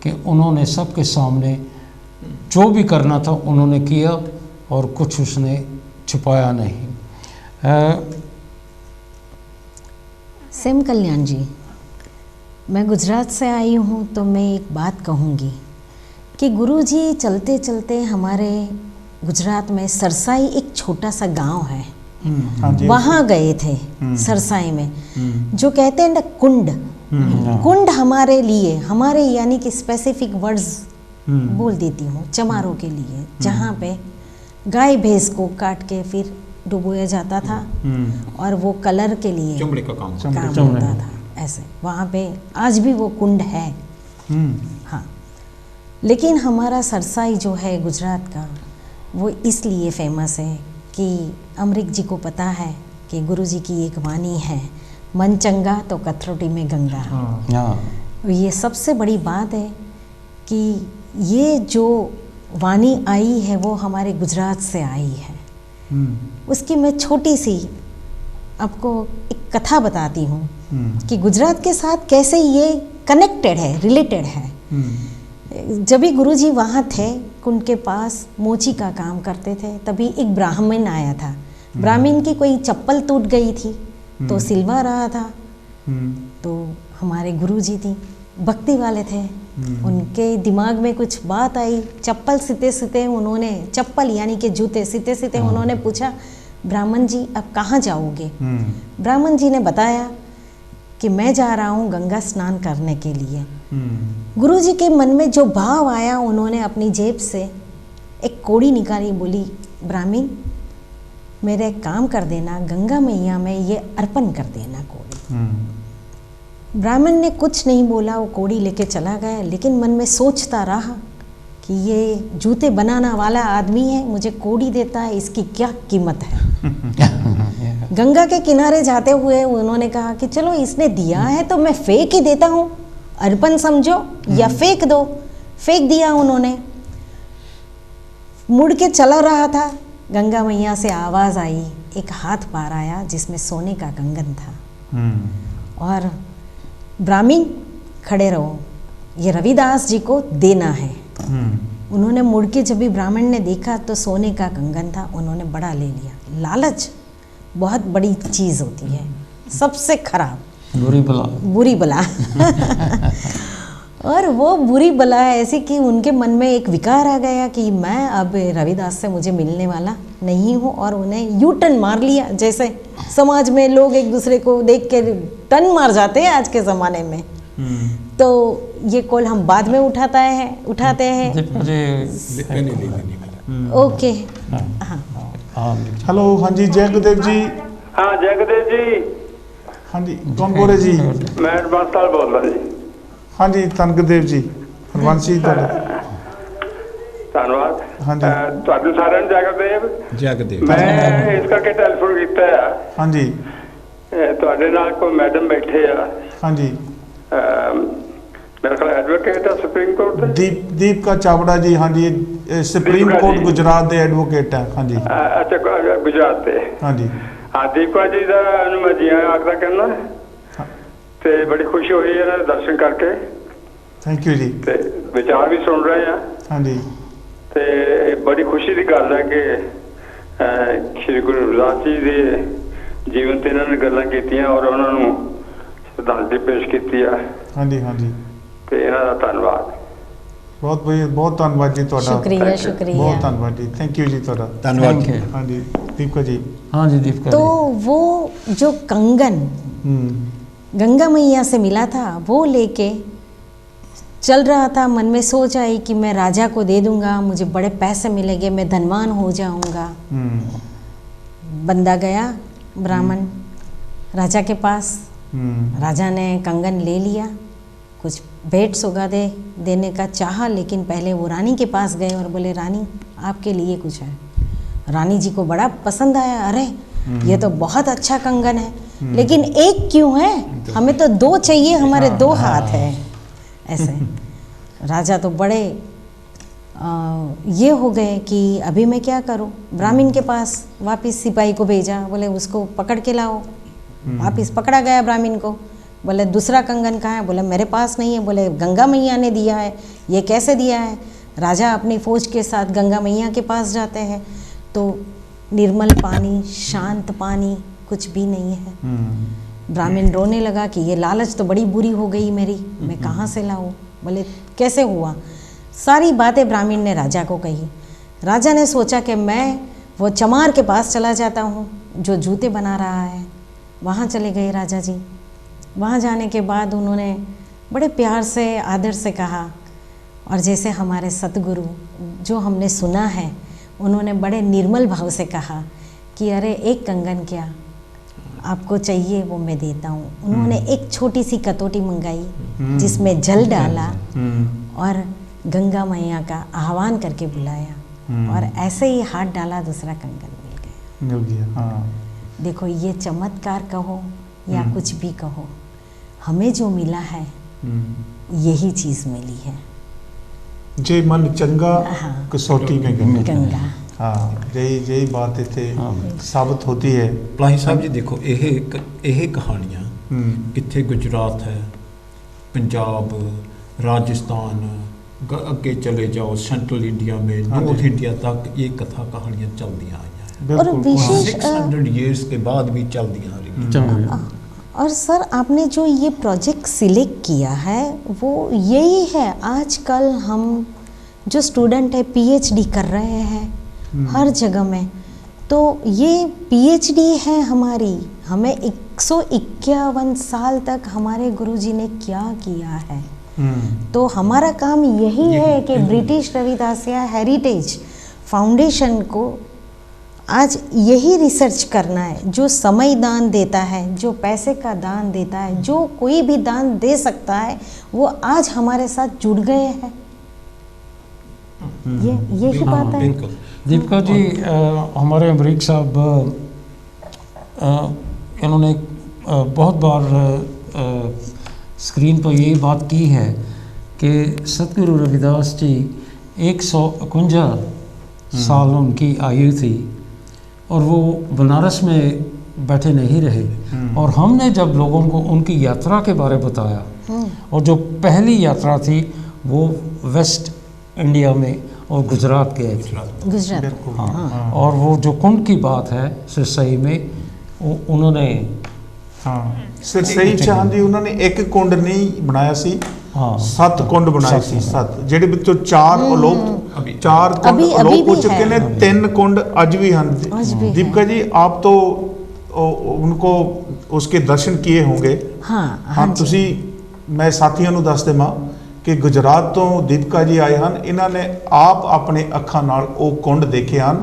कि उन्होंने सबके सामने जो भी करना था उन्होंने किया और कुछ उसने छुपाया नहीं। सेम कल्याण जी, मैं गुजरात से आई हूँ तो मैं एक बात कहूँगी कि गुरुजी चलते चलते हमारे गुजरात में सरसाई एक छोटा सा गांव है, वहाँ गए थे सरसाई में, जो कहते हैं ना कुंड, कुंड हमारे लिए, हमारे यानी कि स्पेसिफिक वर्ड्स बोल देती हूँ चमारों के लिए, जहाँ पे गाय भैंस को काट के फिर डुबोया जाता था और वो कलर के लिए चमड़े का काम होता था। ऐसे वहाँ पे आज भी वो कुंड है। हाँ, लेकिन हमारा सरसाई जो है गुजरात का, वो इसलिए फेमस है कि अमरीक जी को पता है कि गुरुजी की एक वाणी है, मन चंगा तो कथरोटी में गंगा। ये सबसे बड़ी बात है कि ये जो वाणी आई है वो हमारे गुजरात से आई है। उसकी मैं छोटी सी आपको एक कथा बताती हूँ कि गुजरात के साथ कैसे ये कनेक्टेड है, रिलेटेड है। जब भी गुरुजी वहाँ थे, उनके पास मोची का काम करते थे, तभी एक ब्राह्मण आया था। ब्राह्मण की कोई चप्पल टूट गई थी तो सिलवा रहा था। तो हमारे गुरुजी थी, भक्ति वाले थे, उनके दिमाग में कुछ बात आई। चप्पल सीते सीते उन्होंने, चप्पल यानी कि जूते सीते सीते उन्होंने पूछा, ब्राह्मण जी अब कहाँ जाओगे? ब्राह्मण जी ने बताया कि मैं जा रहा हूँ गंगा स्नान करने के लिए। गुरुजी के मन में जो भाव आया, उन्होंने अपनी जेब से एक कौड़ी निकाली, बोली, ब्राह्मण मेरा एक काम कर देना, गंगा मैया में ये अर्पण कर देना कौड़ी। ब्राह्मण ने कुछ नहीं बोला, वो कौड़ी लेके चला गया, लेकिन मन में सोचता रहा कि ये जूते बनाना वाला आदमी है, मुझे कौड़ी देता है, इसकी क्या कीमत है। गंगा के किनारे जाते हुए उन्होंने कहा कि चलो इसने दिया है तो मैं फेंक ही देता हूँ, अर्पण समझो या फेंक दो। फेंक दिया उन्होंने। मुड़ के चला रहा था, गंगा मैया से आवाज़ आई, एक हाथ पार आया जिसमें सोने का कंगन था और ब्राह्मण खड़े रहो, ये रविदास जी को देना है। उन्होंने मुड़ के जब भी ब्राह्मण ने देखा तो सोने का कंगन था, उन्होंने बड़ा ले लिया। लालच बहुत बड़ी चीज़ होती है, सबसे खराब, बुरी बला और वो बुरी बला ऐसी कि उनके मन में एक विकार आ गया कि मैं अब रविदास से मुझे मिलने वाला नहीं हूँ, और उन्हें यू टर्न मार लिया। जैसे समाज में लोग एक दूसरे को देख के टर्न मार जाते हैं आज के ज़माने में। तो ये कॉल हम बाद में उठाते हैं। ओके, हाँ, हेलो, हाँ जी, जय गुरुदेव जी। हाँ, जय गुरुदेव जी। हाँ जी, कौन बोल रहे जी? मैं हरबंस लाल बोल रहा जी। हाँ जी, धन गुरुदेव जी, हरबंस जी ਧੰਨਵਾਦ। हाँ जी, ਤੁਹਾਨੂੰ ਸਾਰਿਆਂ ਨੂੰ ਜੈ ਗੁਰਦੇਵ। ਮੈਂ ਇਸ ਕਰਕੇ ਟੈਲੀਫੋਨ ਕੀਤਾ ਆ। हाँ जी, ਤੁਹਾਡੇ ਨਾਲ ਕੋਈ ਮੈਡਮ ਬੈਠੇ ਆ। हाँ जी, मेरा ख्याल एडवोकेट है सुप्रीम कोर्ट दे। दीपिका चावड़ा जी। हाँ जी, सुप्रीम कोर्ट गुजरात के एडवोकेट है। हाँ जी, अच्छा, गुजरात से। हाँ जी, हाँ दीपका जी का मैं जी आखदा कहना ते बड़ी खुशी हुई है दर्शन करके। थैंक यू जी। ते विचार भी सुन रहे हैं। हाँ जी। ते बड़ी खुशी की गल है कि श्री गुरु रविदास जी के जीवन ते इन्होंने गल्लां कीतियां और उन्होंने श्रद्धांजलि पेश की है। हाँ जी हाँ जी। ते इन्हां दा धन्नवाद। बहुत बहुत धन्नवाद जी ਤੁਹਾਡਾ। शुक्रिया शुक्रिया। बहुत धन्नवाद जी। थैंक यू जी ਤੁਹਾਡਾ। धन्यवाद। हाँ जी दीपका जी। हाँ जी दीपका तो वो जो कंगन गंगा मैया से मिला था वो लेके चल रहा था, मन में सोच आई कि मैं राजा को दे दूंगा, मुझे बड़े पैसे मिलेंगे, मैं धनवान हो जाऊंगा। बंदा गया ब्राह्मण राजा के पास, राजा ने कंगन ले लिया, कुछ भेंट सौगादे देने का चाहा, लेकिन पहले वो रानी के पास गए और बोले रानी आपके लिए कुछ है। रानी जी को बड़ा पसंद आया, अरे ये तो बहुत अच्छा कंगन है, लेकिन एक क्यों है, हमें तो दो चाहिए, हमारे दो हाथ है। ऐसे राजा तो बड़े ये हो गए कि अभी मैं क्या करूं। ब्राह्मण के पास वापस सिपाही को भेजा, बोले उसको पकड़ के लाओ। वापस पकड़ा गया ब्राह्मण को, बोले दूसरा कंगन कहाँ है, बोले मेरे पास नहीं है, बोले गंगा मैया ने दिया है। ये कैसे दिया है? राजा अपनी फौज के साथ गंगा मैया के पास जाते हैं तो निर्मल पानी, शांत पानी, कुछ भी नहीं है। ब्राह्मण रोने लगा कि ये लालच तो बड़ी बुरी हो गई मेरी, मैं कहाँ से लाऊं। बोले कैसे हुआ? सारी बातें ब्राह्मण ने राजा को कही। राजा ने सोचा कि मैं वो चमार के पास चला जाता हूँ जो जूते बना रहा है। वहाँ चले गए राजा जी। वहाँ जाने के बाद उन्होंने बड़े प्यार से आदर से कहा, और जैसे हमारे सतगुरु जो हमने सुना है उन्होंने बड़े निर्मल भाव से कहा कि अरे एक कंगन क्या आपको चाहिए वो मैं देता हूँ। उन्होंने एक छोटी सी कटोरी मंगाई जिसमें जल डाला और गंगा मैया का आह्वान करके बुलाया, और ऐसे ही हाथ डाला, दूसरा कंगन मिल गया। हाँ। देखो ये चमत्कार कहो या कुछ भी कहो, हमें जो मिला है यही चीज़ मिली है। जे मन चंगा हाँ। कसौटी में गंगा। हाँ यही बात इतने साबित होती है। पलाही साहब जी देखो ਇਹ ਕਹਾਣੀਆਂ ਕਿੱਥੇ गुजरात है, पंजाब, राजस्थान, अगे चले जाओ सेंट्रल इंडिया में, नॉर्थ इंडिया तक ये कथा कहानियाँ चलती आई हैं और विशेष 600 years के बाद भी चलती आ रही हैं। और सर आपने जो ये प्रोजेक्ट सिलेक्ट किया है वो यही है। आजकल हम जो स्टूडेंट है पीएचडी कर रहे हैं हर जगह में, तो ये पीएचडी है हमारी। हमें 151 साल तक हमारे गुरुजी ने क्या किया है, तो हमारा काम यही है कि ब्रिटिश रविदासिया हेरिटेज फाउंडेशन को आज यही रिसर्च करना है। जो समय दान देता है, जो पैसे का दान देता है, जो कोई भी दान दे सकता है, वो आज हमारे साथ जुड़ गए हैं। यही बात है। दीपिका जी हमारे अमरीक साहब इन्होंने बहुत बार स्क्रीन पर यही बात की है कि सतगुरु रविदास जी 151 साल उनकी आयु थी और वो बनारस में बैठे नहीं रहे। और हमने जब लोगों को उनकी यात्रा के बारे बताया और जो पहली यात्रा थी वो वेस्ट इंडिया में और गुजरात गए थे। गुजरात। हाँ। और वो जो कुंड की बात है सिरसई में उन्होंने सिरसई चाहती उन्होंने एक कुंड नहीं बनाया सी, 7 कुंड बनाए सी। 7 जेडे विचों 4 अलोप 4 कुंड अलोप हो चुके ने, 3 कुंड अज भी हैं। दीपिका जी आप तो उनको उसके दर्शन किए होंगे। हाँ तुसी मैं साथियों ਨੂੰ ਦੱਸ ਦੇਵਾਂ कि गुजरात तो दीपिका जी आए हैं, इन्होंने आप अपने अखां नाल ਉਹ कुंड देखे हैं।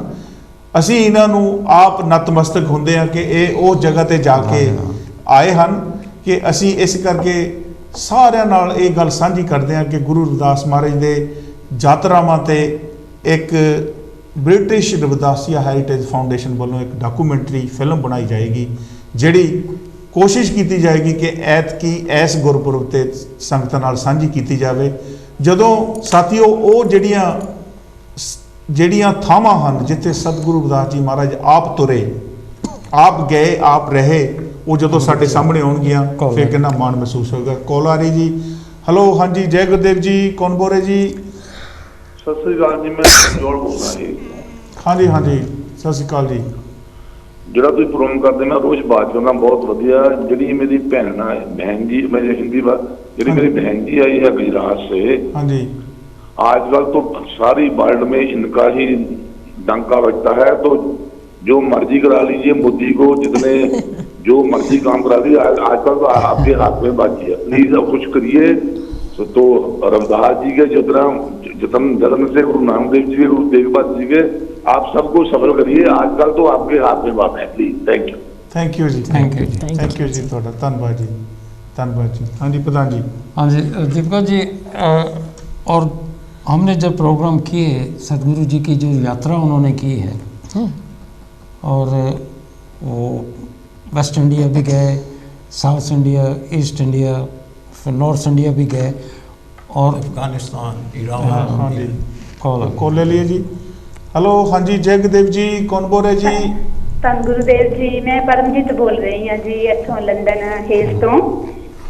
ਅਸੀਂ ਇਹਨਾਂ ਨੂੰ ਆਪ ਨਤਮਸਤਕ ਹੁੰਦੇ ਹਾਂ ਕਿ ਇਹ ਉਹ ਜਗ੍ਹਾ ਤੇ ਜਾ ਕੇ ਆਏ ਹਨ ਕਿ ਅਸੀਂ ਇਸ ਕਰਕੇ ਸਾਰਿਆਂ ਨਾਲ ਇਹ ਗੱਲ ਸਾਂਝੀ ਕਰਦੇ ਹਾਂ ਕਿ ਗੁਰੂ ਰਵਿਦਾਸ ਮਹਾਰਾਜ ਦੇ ਯਾਤਰਾਵਾਂ ਤੇ ਇੱਕ ਬ੍ਰਿਟਿਸ਼ ਰਵਿਦਾਸੀਆ ਹੈਰੀਟੇਜ ਫਾਊਂਡੇਸ਼ਨ ਵੱਲੋਂ ਇੱਕ ਡਾਕੂਮੈਂਟਰੀ ਫਿਲਮ ਬਣਾਈ ਜਾਏਗੀ, ਜਿਹੜੀ ਕੋਸ਼ਿਸ਼ ਕੀਤੀ ਜਾਏਗੀ ਕਿ ਐਤਕੀ ਇਸ ਗੁਰਪੁਰਬ ਤੇ ਸੰਗਤਾਂ ਨਾਲ ਸਾਂਝੀ ਕੀਤੀ ਜਾਵੇ। ਜਦੋਂ ਸਾਥੀਓ ਉਹ ਜਿਹੜੀਆਂ ਥਾਵਾਂ ਹਨ ਜਿੱਥੇ ਸਤਿਗੁਰੂ ਰਵਿਦਾਸ ਜੀ ਮਹਾਰਾਜ ਆਪ ਤੁਰੇ, ਆਪ ਗਏ ਆਪ ਰਹੇ, ਉਹ ਜਦੋਂ ਸਾਡੇ ਸਾਹਮਣੇ ਆਉਣਗੀਆਂ ਫਿਰ ਕਿੰਨਾ ਮਾਣ ਮਹਿਸੂਸ ਹੋਏਗਾ। ਕਾਲ ਆ ਰਹੀ ਜੀ। ਹੈਲੋ, ਹਾਂਜੀ, ਜੈ ਗੁਰਦੇਵ ਜੀ, ਕੌਣ ਬੋਲ ਰਹੇ ਜੀ? ਸਤਿ ਸ੍ਰੀ ਅਕਾਲ ਜੀ, ਮੈਂ ਜੋੜ ਬੋਲ ਰਿਹਾ ਜੀ। ਹਾਂਜੀ ਹਾਂਜੀ, ਸਤਿ ਸ਼੍ਰੀ ਅਕਾਲ ਜੀ। ਜਿਹੜਾ ਤੁਸੀਂ ਪ੍ਰੋਗਰਾਮ ਕਰਦੇ ਨਾ ਰੋਜ਼ ਬਾਤ ਕਰਨਾ ਬਹੁਤ ਵਧੀਆ। ਜਿਹੜੀ ਮੇਰੀ ਭੈਣ ਹੈ, बहन जी, मैं हिंदी ਜਿਹੜੀ मेरी बहन जी आई है गुजरात से, हाँ जी, आजकल तो सारी वर्ल्ड में इनका ही डंका बजता है। तो जो मर्जी करा लीजिए, मोदी को जितने जो मर्जी काम करा लीजिए, आजकल तो आपके हाथ में बाजी है। प्लीज अब कुछ करिए। तो रविदास जी के जितना जन्म से गुरु नानक देव जी के, गुरु तेग बहादुर जी के, आप सबको सफल करिए। आजकल तो आपके हाथ में बात है। Please, thank you. Thank you ji, thank you ji, thank you ji, ਤੁਹਾਡਾ ਧੰਨਵਾਦ ਜੀ, ਧੰਨਵਾਦ ਜੀ। हाँ जी, प्रधान जी। हाँ जी दीपक जी, और हमने जब प्रोग्राम किए, सदगुरु जी की जो यात्रा उन्होंने की है, और वो वेस्ट इंडिया भी गए, साउथ इंडिया, ईस्ट इंडिया, फिर नॉर्थ इंडिया भी गए, और अफगानिस्तान, हाँ ईरान। जी, कॉल कॉल ले लिए जी। हेलो, हाँ जी, जय गुरदेव जी, कौन बोल रहे जी? ਧੰਨ ਗੁਰੂਦੇਵ ਜੀ, ਮੈਂ ਪਰਮਜੀਤ ਬੋਲ ਰਹੀ ਹਾਂ ਜੀ, ਇੱਥੋਂ ਲੰਡਨ ਹੇਸ ਤੋਂ।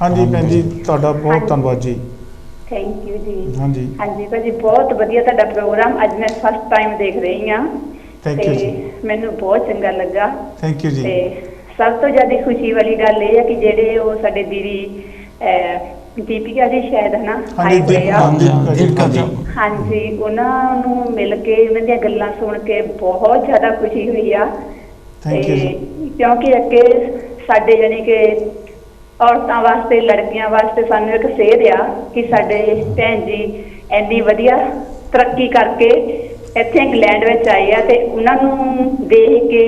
ਹਾਂਜੀ ਭੈਣ ਜੀ, ਤੁਹਾਡਾ ਬਹੁਤ ਧੰਨਵਾਦ ਜੀ। ਥੈਂਕ ਯੂ ਜੀ। ਹਾਂਜੀ ਹਾਂਜੀ ਭਾਜੀ, ਬਹੁਤ ਵਧੀਆ ਤੁਹਾਡਾ ਪ੍ਰੋਗਰਾਮ। ਅੱਜ ਮੈਂ ਫਸਟ ਟਾਈਮ ਦੇਖ ਰਹੀ ਹਾਂ ਥੈਂਕ ਯੂ ਜੀ, ਮੈਨੂੰ ਬਹੁਤ ਚੰਗਾ ਲੱਗਾ। ਥੈਂਕ ਯੂ ਜੀ। ਤੇ ਸਭ ਤੋਂ ਜ਼ਿਆਦਾ ਖੁਸ਼ੀ ਵਾਲੀ ਗੱਲ ਇਹ ਹੈ ਕਿ ਜਿਹੜੇ ਉਹ ਸਾਡੇ ਦੀਦੀ ਦੀਪਿਕਾ ਜੀ ਸ਼ਾਇਦ ਹੈ ਨਾ, ਹਾਂਜੀ, ਦੀਪਿਕਾ ਜੀ। ਹਾਂਜੀ, ਉਹਨਾਂ ਨੂੰ ਮਿਲ ਕੇ ਉਹਨਾਂ ਦੀਆਂ ਗੱਲਾਂ ਸੁਣ ਕੇ ਬਹੁਤ ਜ਼ਿਆਦਾ ਖੁਸ਼ੀ ਹੋਈ ਆ। ਥੈਂਕ ਯੂ ਜੀ। ਕਿਉਂਕਿ ਅੱਗੇ ਸਾਡੇ ਜਾਨੀ ਕਿ ਔਰਤਾਂ ਵਾਸਤੇ, ਲੜਕੀਆਂ ਵਾਸਤੇ ਸਾਨੂੰ ਇੱਕ ਸੇਧ ਆ ਕਿ ਸਾਡੇ ਭੈਣ ਜੀ ਇੰਨੀ ਵਧੀਆ ਤਰੱਕੀ ਕਰਕੇ ਇੱਥੇ ਇੰਗਲੈਂਡ ਵਿੱਚ ਆਏ ਆ, ਤੇ ਉਹਨਾਂ ਨੂੰ ਦੇਖ ਕੇ,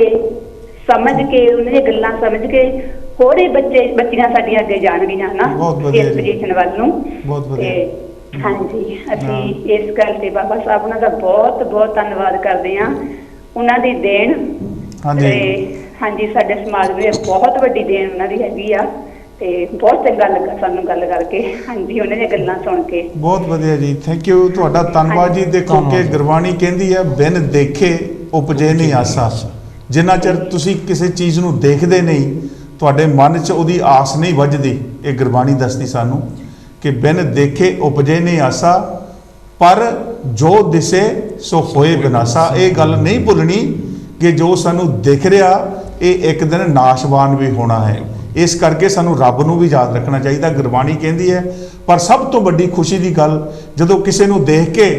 ਸਮਝ ਕੇ, ਉਹਨਾਂ ਦੀਆਂ ਗੱਲਾਂ ਸਮਝ ਕੇ ਹੋਰ ਹੀ ਬੱਚੀਆਂ ਸਾਡੀਆਂ ਅੱਗੇ ਜਾਣਗੀਆਂ ਨਾ ਇਸ ਪੋਜੀਸ਼ਨ ਵੱਲ ਨੂੰ। ਬਹੁਤ ਵਧੀਆ। ਹਾਂਜੀ, ਅਸੀਂ ਇਸ ਗੱਲ ਤੇ ਬਾਬਾ ਸਾਹਿਬ ਉਹਨਾਂ ਦਾ ਬਹੁਤ ਬਹੁਤ ਧੰਨਵਾਦ ਕਰਦੇ ਹਾਂ। ਉਹਨਾਂ ਦੀ ਦੇਣ, ਹਾਂਜੀ, ਸਾਡੇ ਸਮਾਜ ਵਿੱਚ ਬਹੁਤ ਵੱਡੀ ਦੇਣ ਉਹਨਾਂ ਦੀ ਹੈਗੀ ਆ, ਤੇ ਬਹੁਤ ਚੰਗਾ ਲੱਗਾ ਸਾਨੂੰ ਗੱਲ ਕਰਕੇ। ਹਾਂਜੀ, ਉਹਨਾਂ ਦੀਆਂ ਗੱਲਾਂ ਸੁਣ ਕੇ ਬਹੁਤ ਵਧੀਆ ਜੀ, ਥੈਂਕ ਯੂ, ਤੁਹਾਡਾ ਧੰਨਵਾਦ ਜੀ। ਦੇਖੋ ਕਿ ਗੁਰਬਾਣੀ ਕਹਿੰਦੀ ਹੈ, ਬਿਨ ਦੇਖੇ ਉਪਜੇ ਨਹੀਂ ਆਸਾ। ਜਿੰਨਾ ਚਿਰ ਤੁਸੀਂ ਕਿਸੇ ਚੀਜ਼ ਨੂੰ ਦੇਖਦੇ ਨਹੀਂ, ਤੁਹਾਡੇ ਮਨ 'ਚ ਉਹਦੀ ਆਸ ਨਹੀਂ ਵੱਜਦੀ। ਇਹ ਗੁਰਬਾਣੀ ਦੱਸਦੀ ਸਾਨੂੰ ਕਿ ਬਿਨ ਦੇਖੇ ਉਪਜੇ ਨਹੀਂ ਆਸਾ, ਪਰ ਜੋ ਦਿਸੇ ਸੋ ਹੋਏ ਵਿਨਾਸਾ। ਇਹ ਗੱਲ ਨਹੀਂ ਭੁੱਲਣੀ ਕਿ ਜੋ ਸਾਨੂੰ ਦਿਖ ਰਿਹਾ ਇਹ ਇੱਕ ਦਿਨ ਨਾਸ਼ਵਾਨ ਵੀ ਹੋਣਾ ਹੈ। ਇਸ ਕਰਕੇ ਸਾਨੂੰ ਰੱਬ ਨੂੰ ਵੀ ਯਾਦ ਰੱਖਣਾ ਚਾਹੀਦਾ। ਗੁਰਬਾਣੀ ਕਹਿੰਦੀ ਹੈ, ਪਰ ਸਭ ਤੋਂ ਵੱਡੀ ਖੁਸ਼ੀ ਦੀ ਗੱਲ ਜਦੋਂ ਕਿਸੇ ਨੂੰ ਦੇਖ ਕੇ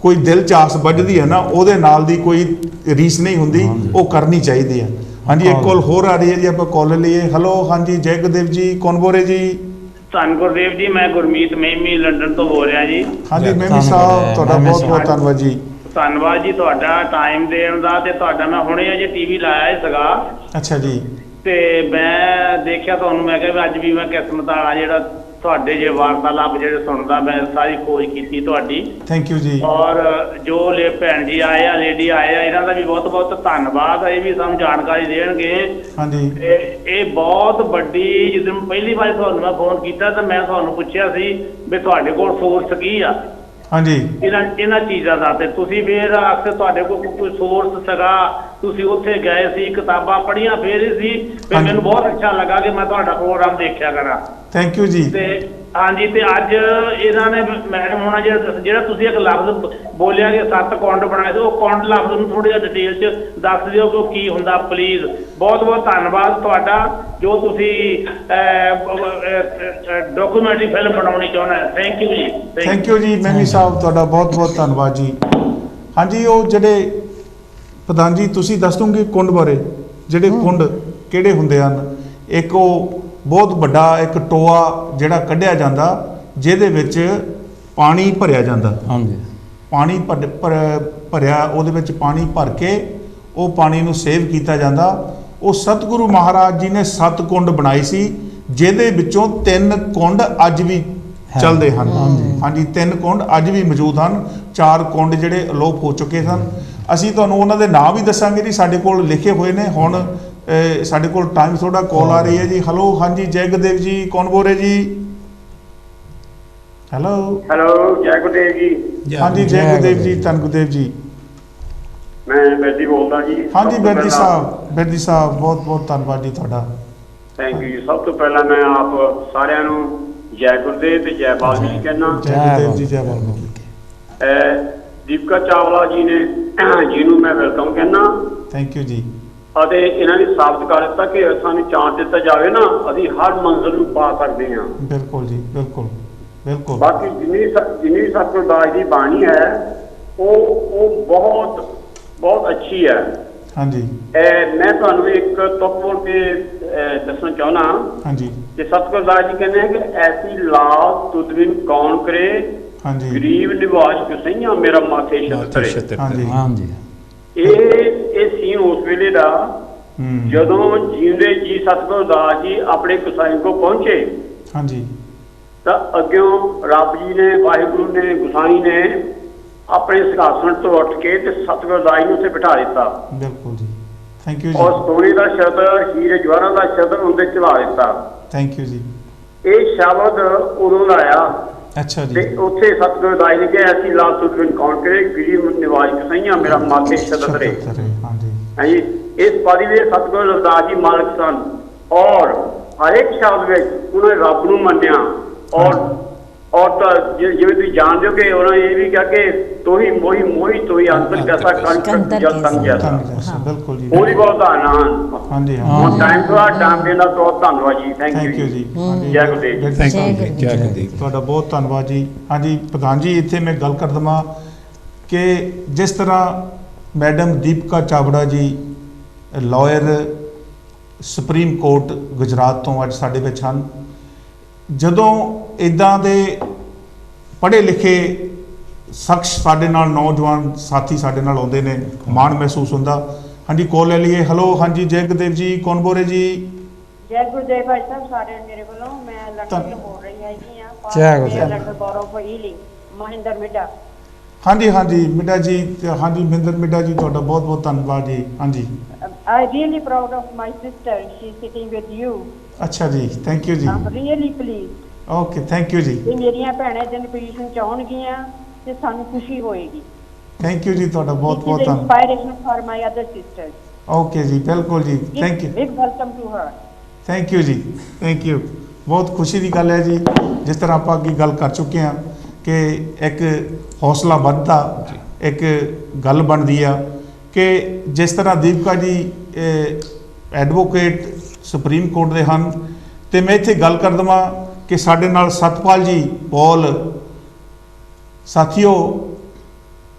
ਕੋਈ ਦਿਲ 'ਚ ਆਸ ਵੱਜਦੀ ਹੈ ਨਾ, ਉਹਦੇ ਨਾਲ ਦੀ ਕੋਈ ਰੀਸ ਨਹੀਂ ਹੁੰਦੀ, ਉਹ ਕਰਨੀ ਚਾਹੀਦੀ ਹੈ। ਹਾਂਜੀ, ਇੱਕ ਕਾਲ ਹੋਰ ਆ ਰਹੀ ਹੈ ਜੀ, ਆਪਾਂ ਕਾਲ ਲਈਏ। ਹੈਲੋ, ਹਾਂਜੀ, ਜੈ ਗੁਰਦੇਵ ਜੀ, ਕੌਣ ਬੋਲ ਰਹੇ ਜੀ? ਧੰਨ ਗੁਰਦੇਵ ਜੀ, ਮੈਂ ਗੁਰਮੀਤ ਮਹਿਮੀ ਲੰਡਨ ਤੋਂ ਬੋਲ ਰਿਹਾ ਜੀ। ਹਾਂਜੀ ਮਹਿਮੀ ਸਾਹਿਬ, ਤੁਹਾਡਾ ਬਹੁਤ ਬਹੁਤ ਧੰਨਵਾਦ ਜੀ। ਧੰਨਵਾਦ ਜੀ ਤੁਹਾਡਾ ਟਾਈਮ ਦੇਣ ਦਾ। ਤੇ ਤੁਹਾਡਾ ਮੈਂ ਹੁਣੇ ਅਜੇ ਟੀਵੀ ਲਾਇਆ ਸੀਗਾ। ਅੱਛਾ ਜੀ। ਤੇ ਮੈਂ ਦੇਖਿਆ ਤੁਹਾਨੂੰ, ਮੈਂ ਕਿਹਾ ਅੱਜ ਵੀ ਮੈਂ ਕਿਸਮਤ ਵਾਲਾ ਜਿਹੜਾ ਤੁਹਾਡੇ ਜੇ ਵਾਰਤਾਲਾਪ ਜਿਹੜੇ ਸੁਣਦਾ, ਮੈਂ ਸਾਰੀ ਖੋਜ ਕੀਤੀ ਤੁਹਾਡੀ। ਥੈਂਕ ਯੂ ਜੀ। ਔਰ ਜੋ ਭੈਣ ਜੀ ਆਏ ਆ, ਲੇਡੀ ਆਏ ਆ, ਇਹਨਾਂ ਦਾ ਵੀ ਬਹੁਤ ਬਹੁਤ ਧੰਨਵਾਦ। ਇਹ ਵੀ ਸਾਨੂੰ ਜਾਣਕਾਰੀ ਦੇਣਗੇ। ਹਾਂਜੀ, ਇਹ ਬਹੁਤ ਵੱਡੀ। ਜਦੋਂ ਪਹਿਲੀ ਵਾਰ ਤੁਹਾਨੂੰ ਮੈਂ ਫੋਨ ਕੀਤਾ ਤਾਂ ਮੈਂ ਤੁਹਾਨੂੰ ਪੁੱਛਿਆ ਸੀ ਵੀ ਤੁਹਾਡੇ ਕੋਲ ਸੋਰਸ ਕੀ ਆ। ਹਾਂਜੀ, ਇਹਨਾਂ ਚੀਜ਼ਾਂ ਦਾ, ਤੇ ਤੁਸੀਂ ਫਿਰ ਅਕਸਰ ਤੁਹਾਡੇ ਕੋਲ ਕੋਈ ਸੋਰਸ ਸੀਗਾ, ਤੁਸੀਂ ਉੱਥੇ ਗਏ ਸੀ, ਕਿਤਾਬਾਂ ਪੜ੍ਹੀਆਂ, ਫਿਰ ਸੀ ਫਿਰ ਮੈਨੂੰ ਬਹੁਤ ਅੱਛਾ ਲੱਗਾ ਕਿ ਮੈਂ ਤੁਹਾਡਾ ਪ੍ਰੋਗਰਾਮ ਦੇਖਿਆ ਕਰਾਂ। ਥੈਂਕ ਯੂ ਜੀ। ਤੇ ਹਾਂਜੀ, ਤੇ ਅੱਜ ਇਹਨਾਂ ਨੇ ਮੈਡਮ ਹੋਣਾ ਜਿਹੜਾ ਤੁਸੀਂ ਇੱਕ ਲਫ਼ਜ਼ ਬੋਲਿਆ ਕਿ 7 ਕੁੰਡ ਬਣਾਏ ਸੀ, ਉਹ ਕੁੰਡ ਲਫ਼ਜ਼ ਨੂੰ ਥੋੜ੍ਹਾ ਜਿਹਾ ਡਿਟੇਲ 'ਚ ਦੱਸ ਦਿਓ ਕਿ ਉਹ ਕੀ ਹੁੰਦਾ ਪਲੀਜ਼। ਬਹੁਤ ਬਹੁਤ ਧੰਨਵਾਦ ਤੁਹਾਡਾ, ਜੋ ਤੁਸੀਂ ਡਾਕੂਮੈਂਟਰੀ ਫਿਲਮ ਬਣਾਉਣੀ ਚਾਹੁੰਦਾ। ਥੈਂਕ ਯੂ ਜੀ। ਥੈਂਕ ਯੂ ਜੀ ਮਹਿਮੀ ਸਾਹਿਬ, ਤੁਹਾਡਾ ਬਹੁਤ ਬਹੁਤ ਧੰਨਵਾਦ ਜੀ। ਹਾਂਜੀ, ਉਹ ਜਿਹੜੇ ਪ੍ਰਧਾਨ ਜੀ ਤੁਸੀਂ ਦੱਸ ਦੂੰਗੇ ਕੁੰਡ ਬਾਰੇ, ਜਿਹੜੇ ਕੁੰਡ ਕਿਹੜੇ ਹੁੰਦੇ ਹਨ? ਇੱਕ ਉਹ ਬਹੁਤ ਵੱਡਾ ਇੱਕ ਟੋਆ ਜਿਹੜਾ ਕੱਢਿਆ ਜਾਂਦਾ, ਜਿਹਦੇ ਵਿੱਚ ਪਾਣੀ ਭਰਿਆ ਜਾਂਦਾ। ਹਾਂਜੀ, ਪਾਣੀ ਭਰਿਆ, ਉਹਦੇ ਵਿੱਚ ਪਾਣੀ ਭਰ ਕੇ ਉਹ ਪਾਣੀ ਨੂੰ ਸੇਵ ਕੀਤਾ ਜਾਂਦਾ। ਉਹ ਸਤਿਗੁਰੂ ਮਹਾਰਾਜ ਜੀ ਨੇ 7 ਕੁੰਡ ਬਣਾਏ ਸੀ, ਜਿਹਦੇ ਵਿੱਚੋਂ 3 ਕੁੰਡ ਅੱਜ ਵੀ ਚੱਲਦੇ ਹਨ। ਹਾਂਜੀ, 3 ਕੁੰਡ ਅੱਜ ਵੀ ਮੌਜੂਦ ਹਨ। 4 ਕੁੰਡ ਜਿਹੜੇ ਅਲੋਪ ਹੋ ਚੁੱਕੇ ਸਨ। ਅਸੀਂ ਤੁਹਾਨੂੰ ਉਹਨਾਂ ਦੇ ਨਾਂ ਵੀ ਦੱਸਾਂਗੇ ਜੀ, ਸਾਡੇ ਕੋਲ ਲਿਖੇ ਹੋਏ ਨੇ। ਹੁਣ ਸਾਡੇ ਕੋਲ ਟਾਈਮ ਥੋੜਾ ਕਾਲ ਆ ਰਹੀ ਹੈ ਜੀ। ਹੈਲੋ, ਹਾਂਜੀ, ਜੈ ਗੁਰਦੇਵ ਜੀ, ਕੌਣ ਬੋਲ ਰਹੇ ਜੀ? ਹੈਲੋ, ਹੈਲੋ, ਜੈ ਗੁਰਦੇਵ ਜੀ। ਹਾਂਜੀ, ਜੈ ਗੁਰਦੇਵ ਜੀ, ਧੰਨ ਗੁਰਦੇਵ ਜੀ। मैं बैदी बोलदा जी। हाँ जी बैदी साहब बहुत बहुत धन्यवाद जी तुहाडा। थैंक यू जी। सब तो पहला मैं आप सारिਆਂ ਨੂੰ जय गुरुदेव ते जय बाल्मीकि कहना। जय गुरुदेव जी जय बाल्मीकि। दीपिका चावला जी ने ਜਿਹਨੂੰ मैं वेलकम कहना। थैंक यू जी। ਅਤੇ ਇਹਨਾਂ ਨੇ ਸਾਬਤ ਕਰ ਦਿੱਤਾ ਕਿ ਸਾਨੂੰ ਚਾਂਸ ਦਿੱਤਾ ਜਾਵੇ ਨਾ ਅਸੀਂ ਹਰ ਮੰਜ਼ਿਲ ਨੂੰ ਪਾ ਸਕਦੇ ਹਾਂ। ਬਿਲਕੁਲ ਜੀ ਬਿਲਕੁਲ ਬਿਲਕੁਲ। ਬਾਕੀ ਜਿੰਨੀ ਸਤਿਗੁਰੂ ਦਾਸ ਦੀ ਬਾਣੀ ਹੈ ਉਹ ਬਹੁਤ ਅੱਛੀ ਹੈ। हाँ जी। मैं ਤੁਹਾਨੂੰ ਇੱਕ ਤੁਕ ਬੋਲ ਕੇ ਦੱਸਣਾ ਚਾਹੁੰਦਾ। हाँ जी। ਕਿ ਸਤਿਗੁਰੂ ਦਾਸ ਜੀ ਕਹਿੰਦੇ ਕਿ ਐਸੀ ਲਾਜ ਤੁਧ ਬਿਨ ਕੌਣ ਕਰੇ। हाँ जी। ਗਰੀਬ ਨਿਵਾਜ ਕਿਸਈਆਂ ਮੇਰਾ ਮਾਥੇ ਛਤਰੇ। हाँ जी। हाँ जी। ਇਹ ਸੀਨ ਉਸ ਵੇਲੇ ਦਾ ਜਦੋਂ ਜੀਂਦੇ ਜੀ ਸਤਿਗੁਰੂ ਦਾਸ ਜੀ ਆਪਣੇ ਗੁਸਾਈ ਕੋ ਪਹੁੰਚੇ। हाँ जी। ਤਾਂ ਅੱਗਿਓਂ ਰੱਬ ਜੀ ਨੇ ਵਾਹਿਗੁਰੂ ਨੇ ਗੁਸਾਈ ਨੇ ਆਪਣੇ ਸਿੰਘਾਸਣ ਤੋਂ ਉੱਠ ਕੇ ਤੇ ਸਤਿਗੁਰੂ ਦਾਸ ਜੀ ਨੂੰ ਉੱਥੇ ਬਿਠਾ ਦਿੱਤਾ। ਬਿਲਕੁਲ ਜੀ ਥੈਂਕ ਯੂ ਜੀ। ਔਰ ਸੋਨੇ ਦਾ ਸ਼ਬਦ ਹੀਰੇ ਜਵਾਹਰਾਂ ਦਾ ਸ਼ਬਦ ਉਹਦੇ ਚਲਾ ਦਿੱਤਾ। ਥੈਂਕ ਯੂ ਜੀ। ਇਹ ਸ਼ਬਦ ਉਦੋਂ ਦਾ ਆਇਆ। ਅੱਛਾ ਜੀ। ਤੇ ਉੱਥੇ ਸਤਿਗੁਰੂ ਦਾਸ ਜੀ ਨੇ ਕਿਹਾ ਐਸੀ ਲਾਲ ਤੁਧ ਕੌਣ ਕਰੇ ਗਰੀਬ ਨਿਵਾਜ ਕਸਈਆਂ ਮੇਰਾ ਮਾਥੇ ਛਤਰੇ। ਹਾਂ ਜੀ। ਹਾਂਜੀ ਇਸ ਪਾਰੀ ਦੇ ਸਤਿਗੁਰੂ ਦਾਸ ਜੀ ਮਾਲਕ ਸਨ ਔਰ ਹਰ ਇੱਕ ਸ਼ਬਦ ਵਿੱਚ ਉਹਨਾਂ ਨੇ ਰੱਬ ਨੂੰ ਮੰਨਿਆ। और तो जिਵੇਂ ਤੁਸੀਂ ਜਾਣਦੇ ਹੋ ਕਿ ਉਹਨਾਂ ਨੇ ਇਹ ਵੀ ਕਿਹਾ ਕਿ ਤੋਹੀ ਮੋਹੀ ਤੋਹੀ ਅੰਤਰ ਕੈਸਾ ਕੰਤਰ ਜਲ ਤੰਗ ਜੈਸਾ। ਬਿਲਕੁਲ ਜੀ। ਉਹਦੀ ਬਹੁਤ ਧਾਰਨਾ। ਹਾਂਜੀ ਹਾਂ। ਟਾਈਮ ਤੋਂ ਟਾਈਮ ਦੇਣਾ ਬਹੁਤ ਧੰਨਵਾਦ ਜੀ। ਥੈਂਕ ਯੂ ਜੀ। ਜੈ ਗੁਰਦੇਵ। ਥੈਂਕ ਯੂ ਜੈ ਗੁਰਦੇਵ ਤੁਹਾਡਾ ਬਹੁਤ ਧੰਨਵਾਦ ਜੀ। ਹਾਂਜੀ ਪ੍ਰਧਾਨ ਜੀ ਇੱਥੇ ਮੈਂ ਗੱਲ ਕਰ ਦਵਾਂ ਕਿ ਜਿਸ ਤਰ੍ਹਾਂ ਮੈਡਮ ਦੀਪਿਕਾ ਚਾਵੜਾ ਜੀ ਲਾਇਰ ਸੁਪਰੀਮ ਕੋਰਟ ਗੁਜਰਾਤ ਤੋਂ ਅੱਜ ਸਾਡੇ ਵਿੱਚ ਹਨ। ਜਦੋਂ ਇੱਦਾਂ ਦੇ ਪੜ੍ਹੇ ਲਿਖੇ ਸ਼ਖਸ ਸਾਡੇ ਨਾਲ ਨੌਜਵਾਨ ਸਾਥੀ ਸਾਡੇ ਨਾਲ ਆਉਂਦੇ ਨੇ ਮਾਣ ਮਹਿਸੂਸ ਹੁੰਦਾ। ਹਾਂਜੀ ਕੋਲ ਲੈ ਲਈਏ। ਹੈਲੋ ਹਾਂਜੀ ਜੈ ਗੁਰਦੇਵ ਜੀ ਕੌਣ ਬੋਲ ਰਹੇ ਜੀ? ਜੈ ਗੁਰਦੇਵ ਭਾਈ ਸਾਹਿਬ ਸਾਰੇ ਮੇਰੇ ਵੱਲੋਂ ਮੈਂ ਲੰਡਨ ਤੋਂ ਬੋਲ ਰਹੀ ਹੈਗੀ ਆ। ਜੈ Gurdev. London borough for healing Mahinder Midda. ਹਾਂਜੀ ਹਾਂਜੀ ਮਿੱਡਾ ਜੀ ਹਾਂਜੀ ਮਹਿੰਦਰ ਮਿੱਡਾ ਜੀ ਤੁਹਾਡਾ ਬਹੁਤ ਬਹੁਤ ਧੰਨਵਾਦ ਜੀ। ਹਾਂਜੀ I really proud of my sister. She's sitting with you. ਅੱਛਾ ਜੀ ਥੈਂਕ ਯੂ ਜੀ। I'm really pleased. Okay thank you ਜੀ। ਇਹ ਮੇਰੀਆਂ ਭੈਣਾਂ ਜਨ ਪੋਜੀਸ਼ਨ ਚ ਆਉਣਗੀਆਂ ਤੇ ਸਾਨੂੰ ਖੁਸ਼ੀ ਹੋਏਗੀ। ਥੈਂਕ ਯੂ ਜੀ ਤੁਹਾਡਾ ਬਹੁਤ ਬਹੁਤ ਧੰਨਵਾਦ। Inspiration for my other sisters. Okay ਜੀ ਬਿਲਕੁਲ ਜੀ thank you. Big welcome to her. Thank you ਜੀ ਥੈਂਕ ਯੂ। ਬਹੁਤ ਖੁਸ਼ੀ ਦੀ ਗੱਲ ਹੈ ਜੀ ਜਿਸ ਤਰ੍ਹਾਂ ਆਪਾਂ ਅੱਗੇ ਗੱਲ ਕਰ ਚੁੱਕੇ ਹਾਂ ਕਿ ਇੱਕ ਹੌਸਲਾ ਵੱਧਦਾ ਇੱਕ ਗੱਲ ਬਣਦੀ ਆ ਕਿ ਜਿਸ ਤਰ੍ਹਾਂ ਦੀਪਿਕਾ ਜੀ ਐਡਵੋਕੇਟ ਸੁਪਰੀਮ ਕੋਰਟ ਦੇ ਹਨ ਤੇ ਮੈਂ ਇੱਥੇ ਗੱਲ ਕਰ ਦਵਾਂ ਕਿ ਸਾਡੇ ਨਾਲ ਸਤਪਾਲ ਜੀ ਪੌਲ ਸਾਥੀਓ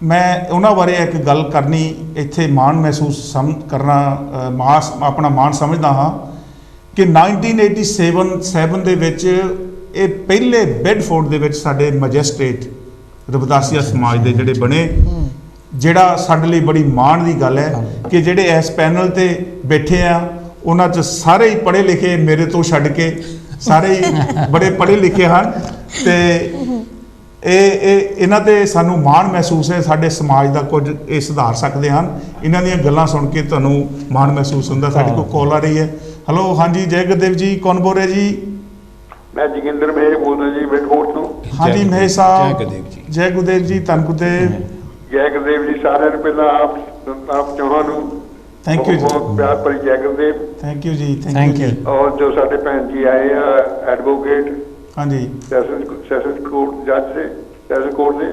ਮੈਂ ਉਹਨਾਂ ਬਾਰੇ ਇੱਕ ਗੱਲ ਕਰਨੀ ਇੱਥੇ ਮਾਣ ਮਹਿਸੂਸ ਕਰਨਾ ਆਪਣਾ ਮਾਣ ਸਮਝਦਾ ਹਾਂ ਕਿ 1987 ਦੇ ਵਿੱਚ ਇਹ ਪਹਿਲੇ ਬੈਡਫੋਰਡ ਦੇ ਵਿੱਚ ਸਾਡੇ ਮੈਜਿਸਟ੍ਰੇਟ ਰਵਿਦਾਸੀਆ ਸਮਾਜ ਦੇ ਜਿਹੜੇ ਬਣੇ ਜਿਹੜਾ ਸਾਡੇ ਲਈ ਬੜੀ ਮਾਣ ਦੀ ਗੱਲ ਹੈ ਕਿ ਜਿਹੜੇ ਇਸ ਪੈਨਲ ਤੇ ਬੈਠੇ ਆ ਉਹਨਾਂ 'ਚ ਸਾਰੇ ਹੀ ਪੜ੍ਹੇ ਲਿਖੇ ਮੇਰੇ ਤੋਂ ਛੱਡ ਕੇ ਸਾਰੇ ਹੀ ਬੜੇ ਪੜ੍ਹੇ ਲਿਖੇ ਹਨ ਤੇ ਇਹਨਾਂ ਤੇ ਸਾਨੂੰ ਮਾਣ ਮਹਿਸੂਸ ਹੈ। ਸਾਡੇ ਸਮਾਜ ਦਾ ਕੁਝ ਇਹ ਸੁਧਾਰ ਸਕਦੇ ਹਨ। ਇਹਨਾਂ ਦੀਆਂ ਗੱਲਾਂ ਸੁਣ ਕੇ ਤੁਹਾਨੂੰ ਮਾਣ ਮਹਿਸੂਸ ਹੁੰਦਾ। ਸਾਡੇ ਕੋਲ ਕਾਲ ਆ ਰਹੀ ਹੈ। ਹੈਲੋ ਹਾਂਜੀ ਜੈ ਗੁਰਦੇਵ ਜੀ ਕੌਣ ਬੋਲ ਰਿਹਾ ਜੀ? ਮੈਂ ਜੋਗਿੰਦਰ ਮਹੇਸ਼ ਬੋਲ ਰਿਹਾ ਜੀ ਬੈਡਫੋਰਡ ਤੋਂ। ਹਾਂਜੀ ਮਹੇਸ਼ ਸਾਹਿਬ ਜੈ ਗੁਰਦੇਵ ਜੀ ਧੰਨ ਗੁਰਦੇਵ। ਜੈ ਗੁਰਦੇਵ ਜੀ ਸਾਰਿਆਂ ਨੂੰ ਪਹਿਲਾਂ ਆਪ ਚੌਹਾਂ ਨੂੰ ਥੈਂਕ ਯੂ ਜੀ ਬਹੁਤ ਪਿਆਰ ਭਰੀ ਜੈ ਗੁਰਦੇਵ। ਥੈਂਕ ਯੂ ਜੀ ਥੈਂਕ ਯੂ। ਔਰ ਜੋ ਸਾਡੇ ਭੈਣ ਜੀ ਆਏ ਆ ਐਡਵੋਕੇਟ ਹਾਂਜੀ ਸੈਸ਼ਨ ਕੋਰਟ ਜੱਜ ਦੇ ਸੈਸ਼ਨ ਕੋਰਟ ਦੇ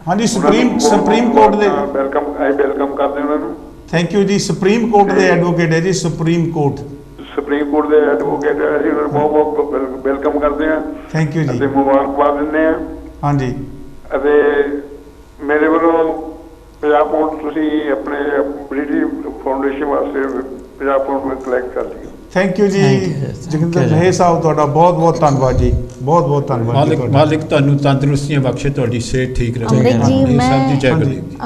ਹਾਂਜੀ ਸੁਪਰੀਮ ਕੋਰਟ ਦੇ ਵੈਲਕਮ ਕਰਦੇ ਉਹਨਾਂ ਨੂੰ। ਥੈਂਕ ਯੂ ਜੀ। ਸੁਪਰੀਮ ਕੋਰਟ ਦੇ ਐਡਵੋਕੇਟ ਹੈ ਜੀ ਸੁਪਰੀਮ ਕੋਰਟ ਦੇ ਐਡਵੋਕੇਟ ਅਸੀਂ ਉਹਨਾਂ ਨੂੰ ਬਹੁਤ ਵੈਲਕਮ ਕਰਦੇ ਹਾਂ। ਥੈਂਕ ਯੂ ਜੀ ਅਤੇ ਮੁਬਾਰਕਬਾਦ ਦਿੰਦੇ ਹਾਂ। ਹਾਂਜੀ ਅਤੇ ਮੇਰੇ ਵੱਲੋਂ ਪੰਜਾਬ ਪੁਲਿਸ ਤੁਸੀਂ ਆਪਣੇ ਬ੍ਰਿਟਿਸ਼ ਫਾਊਂਡੇਸ਼ਨ ਵਾਸਤੇ ਪੰਜਾਬ ਪੁਲਿਸ ਨੂੰ ਸਿਲੈਕਟ ਕਰ ਲਿਓ। ਥੈਂਕ ਯੂ ਜੀ ਜੋਗਿੰਦਰ ਮਹੇਸ਼ ਸਾਹਿਬ ਤੁਹਾਡਾ ਬਹੁਤ ਬਹੁਤ ਧੰਨਵਾਦ ਜੀ ਬਹੁਤ ਬਹੁਤ ਧੰਨਵਾਦ। मालिक ਤੁਹਾਨੂੰ ਤੰਦਰੁਸਤੀਆਂ ਬਖਸ਼ੇ ਤੁਹਾਡੀ ਸਿਹਤ ठीक रहे।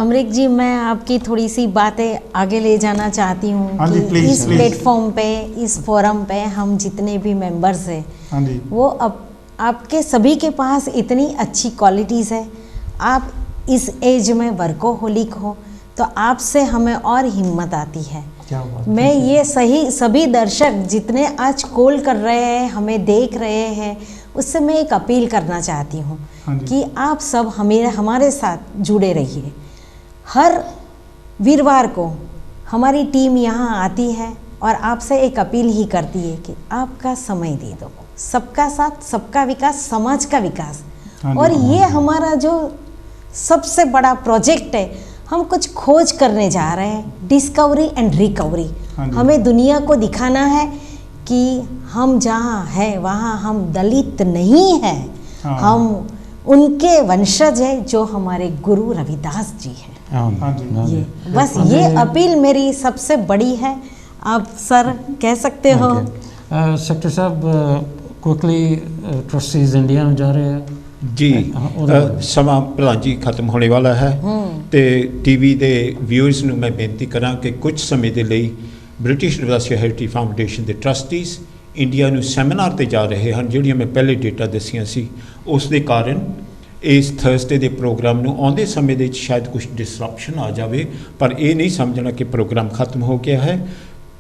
अमरीक जी मैं आपकी थोड़ी सी बातें आगे ले जाना चाहती हूँ कि इस प्लेटफॉर्म पे इस फोरम पे हम जितने भी मेंबर्स हैं वो अब आपके सभी के पास इतनी अच्छी क्वालिटीज़ है। आप इस एज में वर्कोहोलिक हो तो आपसे हमें और हिम्मत आती है। मैं ये सभी दर्शक जितने आज कॉल कर रहे हैं हमें देख रहे हैं उससे मैं एक अपील करना चाहती हूँ कि आप सब हमारे साथ जुड़े रहिए। हर वीरवार को हमारी टीम यहाँ आती है और आपसे एक अपील ही करती है कि आपका समय दे दो, सबका साथ सबका विकास, समाज का विकास। और ये हमारा जो सबसे बड़ा प्रोजेक्ट है, हम कुछ खोज करने जा रहे हैं, डिस्कवरी एंड रिकवरी। हमें दुनिया को दिखाना है कि हम जहाँ हैं वहाँ हम दलित नहीं हैं, हम उनके वंशज है जो हमारे गुरु रविदास जी हैं। बस ये अपील मेरी सबसे बड़ी है। आप सर कह सकते हो। सेक्रेटरी साहब क्विकली ट्रस्टीज इंडिया में जा रहे हैं जी। ਸਮਾਂ ਪ੍ਰਧਾਨ ਜੀ ਖਤਮ ਹੋਣੇ ਵਾਲਾ ਹੈ ਤੇ ਟੀਵੀ ਦੇ ਵਿਊਅਰਸ ਨੂੰ ਮੈਂ ਬੇਨਤੀ ਕਰਾਂ ਕਿ ਕੁਝ ਸਮੇਂ ਦੇ ਲਈ ਬ੍ਰਿਟਿਸ਼ ਰਿਵਰਸ ਹੈਰੀਟੇਜ ਫਾਊਂਡੇਸ਼ਨ ਦੇ ਟਰਸਟੀਜ਼ ਇੰਡੀਆ ਨੂੰ ਸੈਮੀਨਾਰ ਤੇ ਜਾ ਰਹੇ ਹਨ, ਜਿਹੜੀਆਂ ਮੈਂ ਪਹਿਲੇ ਡੇਟਾ ਦੱਸੀਆਂ ਸੀ। ਉਸ ਦੇ ਕਾਰਨ ਇਸ ਥਰਸਡੇ ਦੇ ਪ੍ਰੋਗਰਾਮ ਨੂੰ ਆਉਂਦੇ ਸਮੇਂ ਦੇ ਵਿੱਚ ਸ਼ਾਇਦ ਕੁਝ ਡਿਸਰਪਸ਼ਨ ਆ ਜਾਵੇ, ਪਰ ਇਹ ਨਹੀਂ ਸਮਝਣਾ ਕਿ ਪ੍ਰੋਗਰਾਮ ਖਤਮ ਹੋ ਗਿਆ ਹੈ।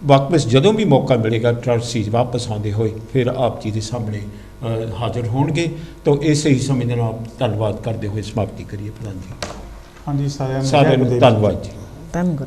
ਵਾਪਸ ਜਦੋਂ ਵੀ ਮੌਕਾ ਮਿਲੇਗਾ ਟਰਸਟੀਜ਼ ਵਾਪਸ ਆਉਂਦੇ ਹੋਏ ਫਿਰ ਆਪ ਜੀ ਦੇ ਸਾਹਮਣੇ ਹਾਜ਼ਰ ਹੋਣਗੇ। ਤਾਂ ਇਸੇ ਹੀ ਸਮੇਂ ਦੇ ਨਾਲ ਧੰਨਵਾਦ ਕਰਦੇ ਹੋਏ ਸਮਾਪਤੀ ਕਰੀਏ ਪ੍ਰਧਾਨ ਜੀ। ਹਾਂਜੀ, ਸਾਰਿਆਂ ਨੂੰ ਧੰਨਵਾਦ ਜੀ। ਧੰਨਵਾਦ।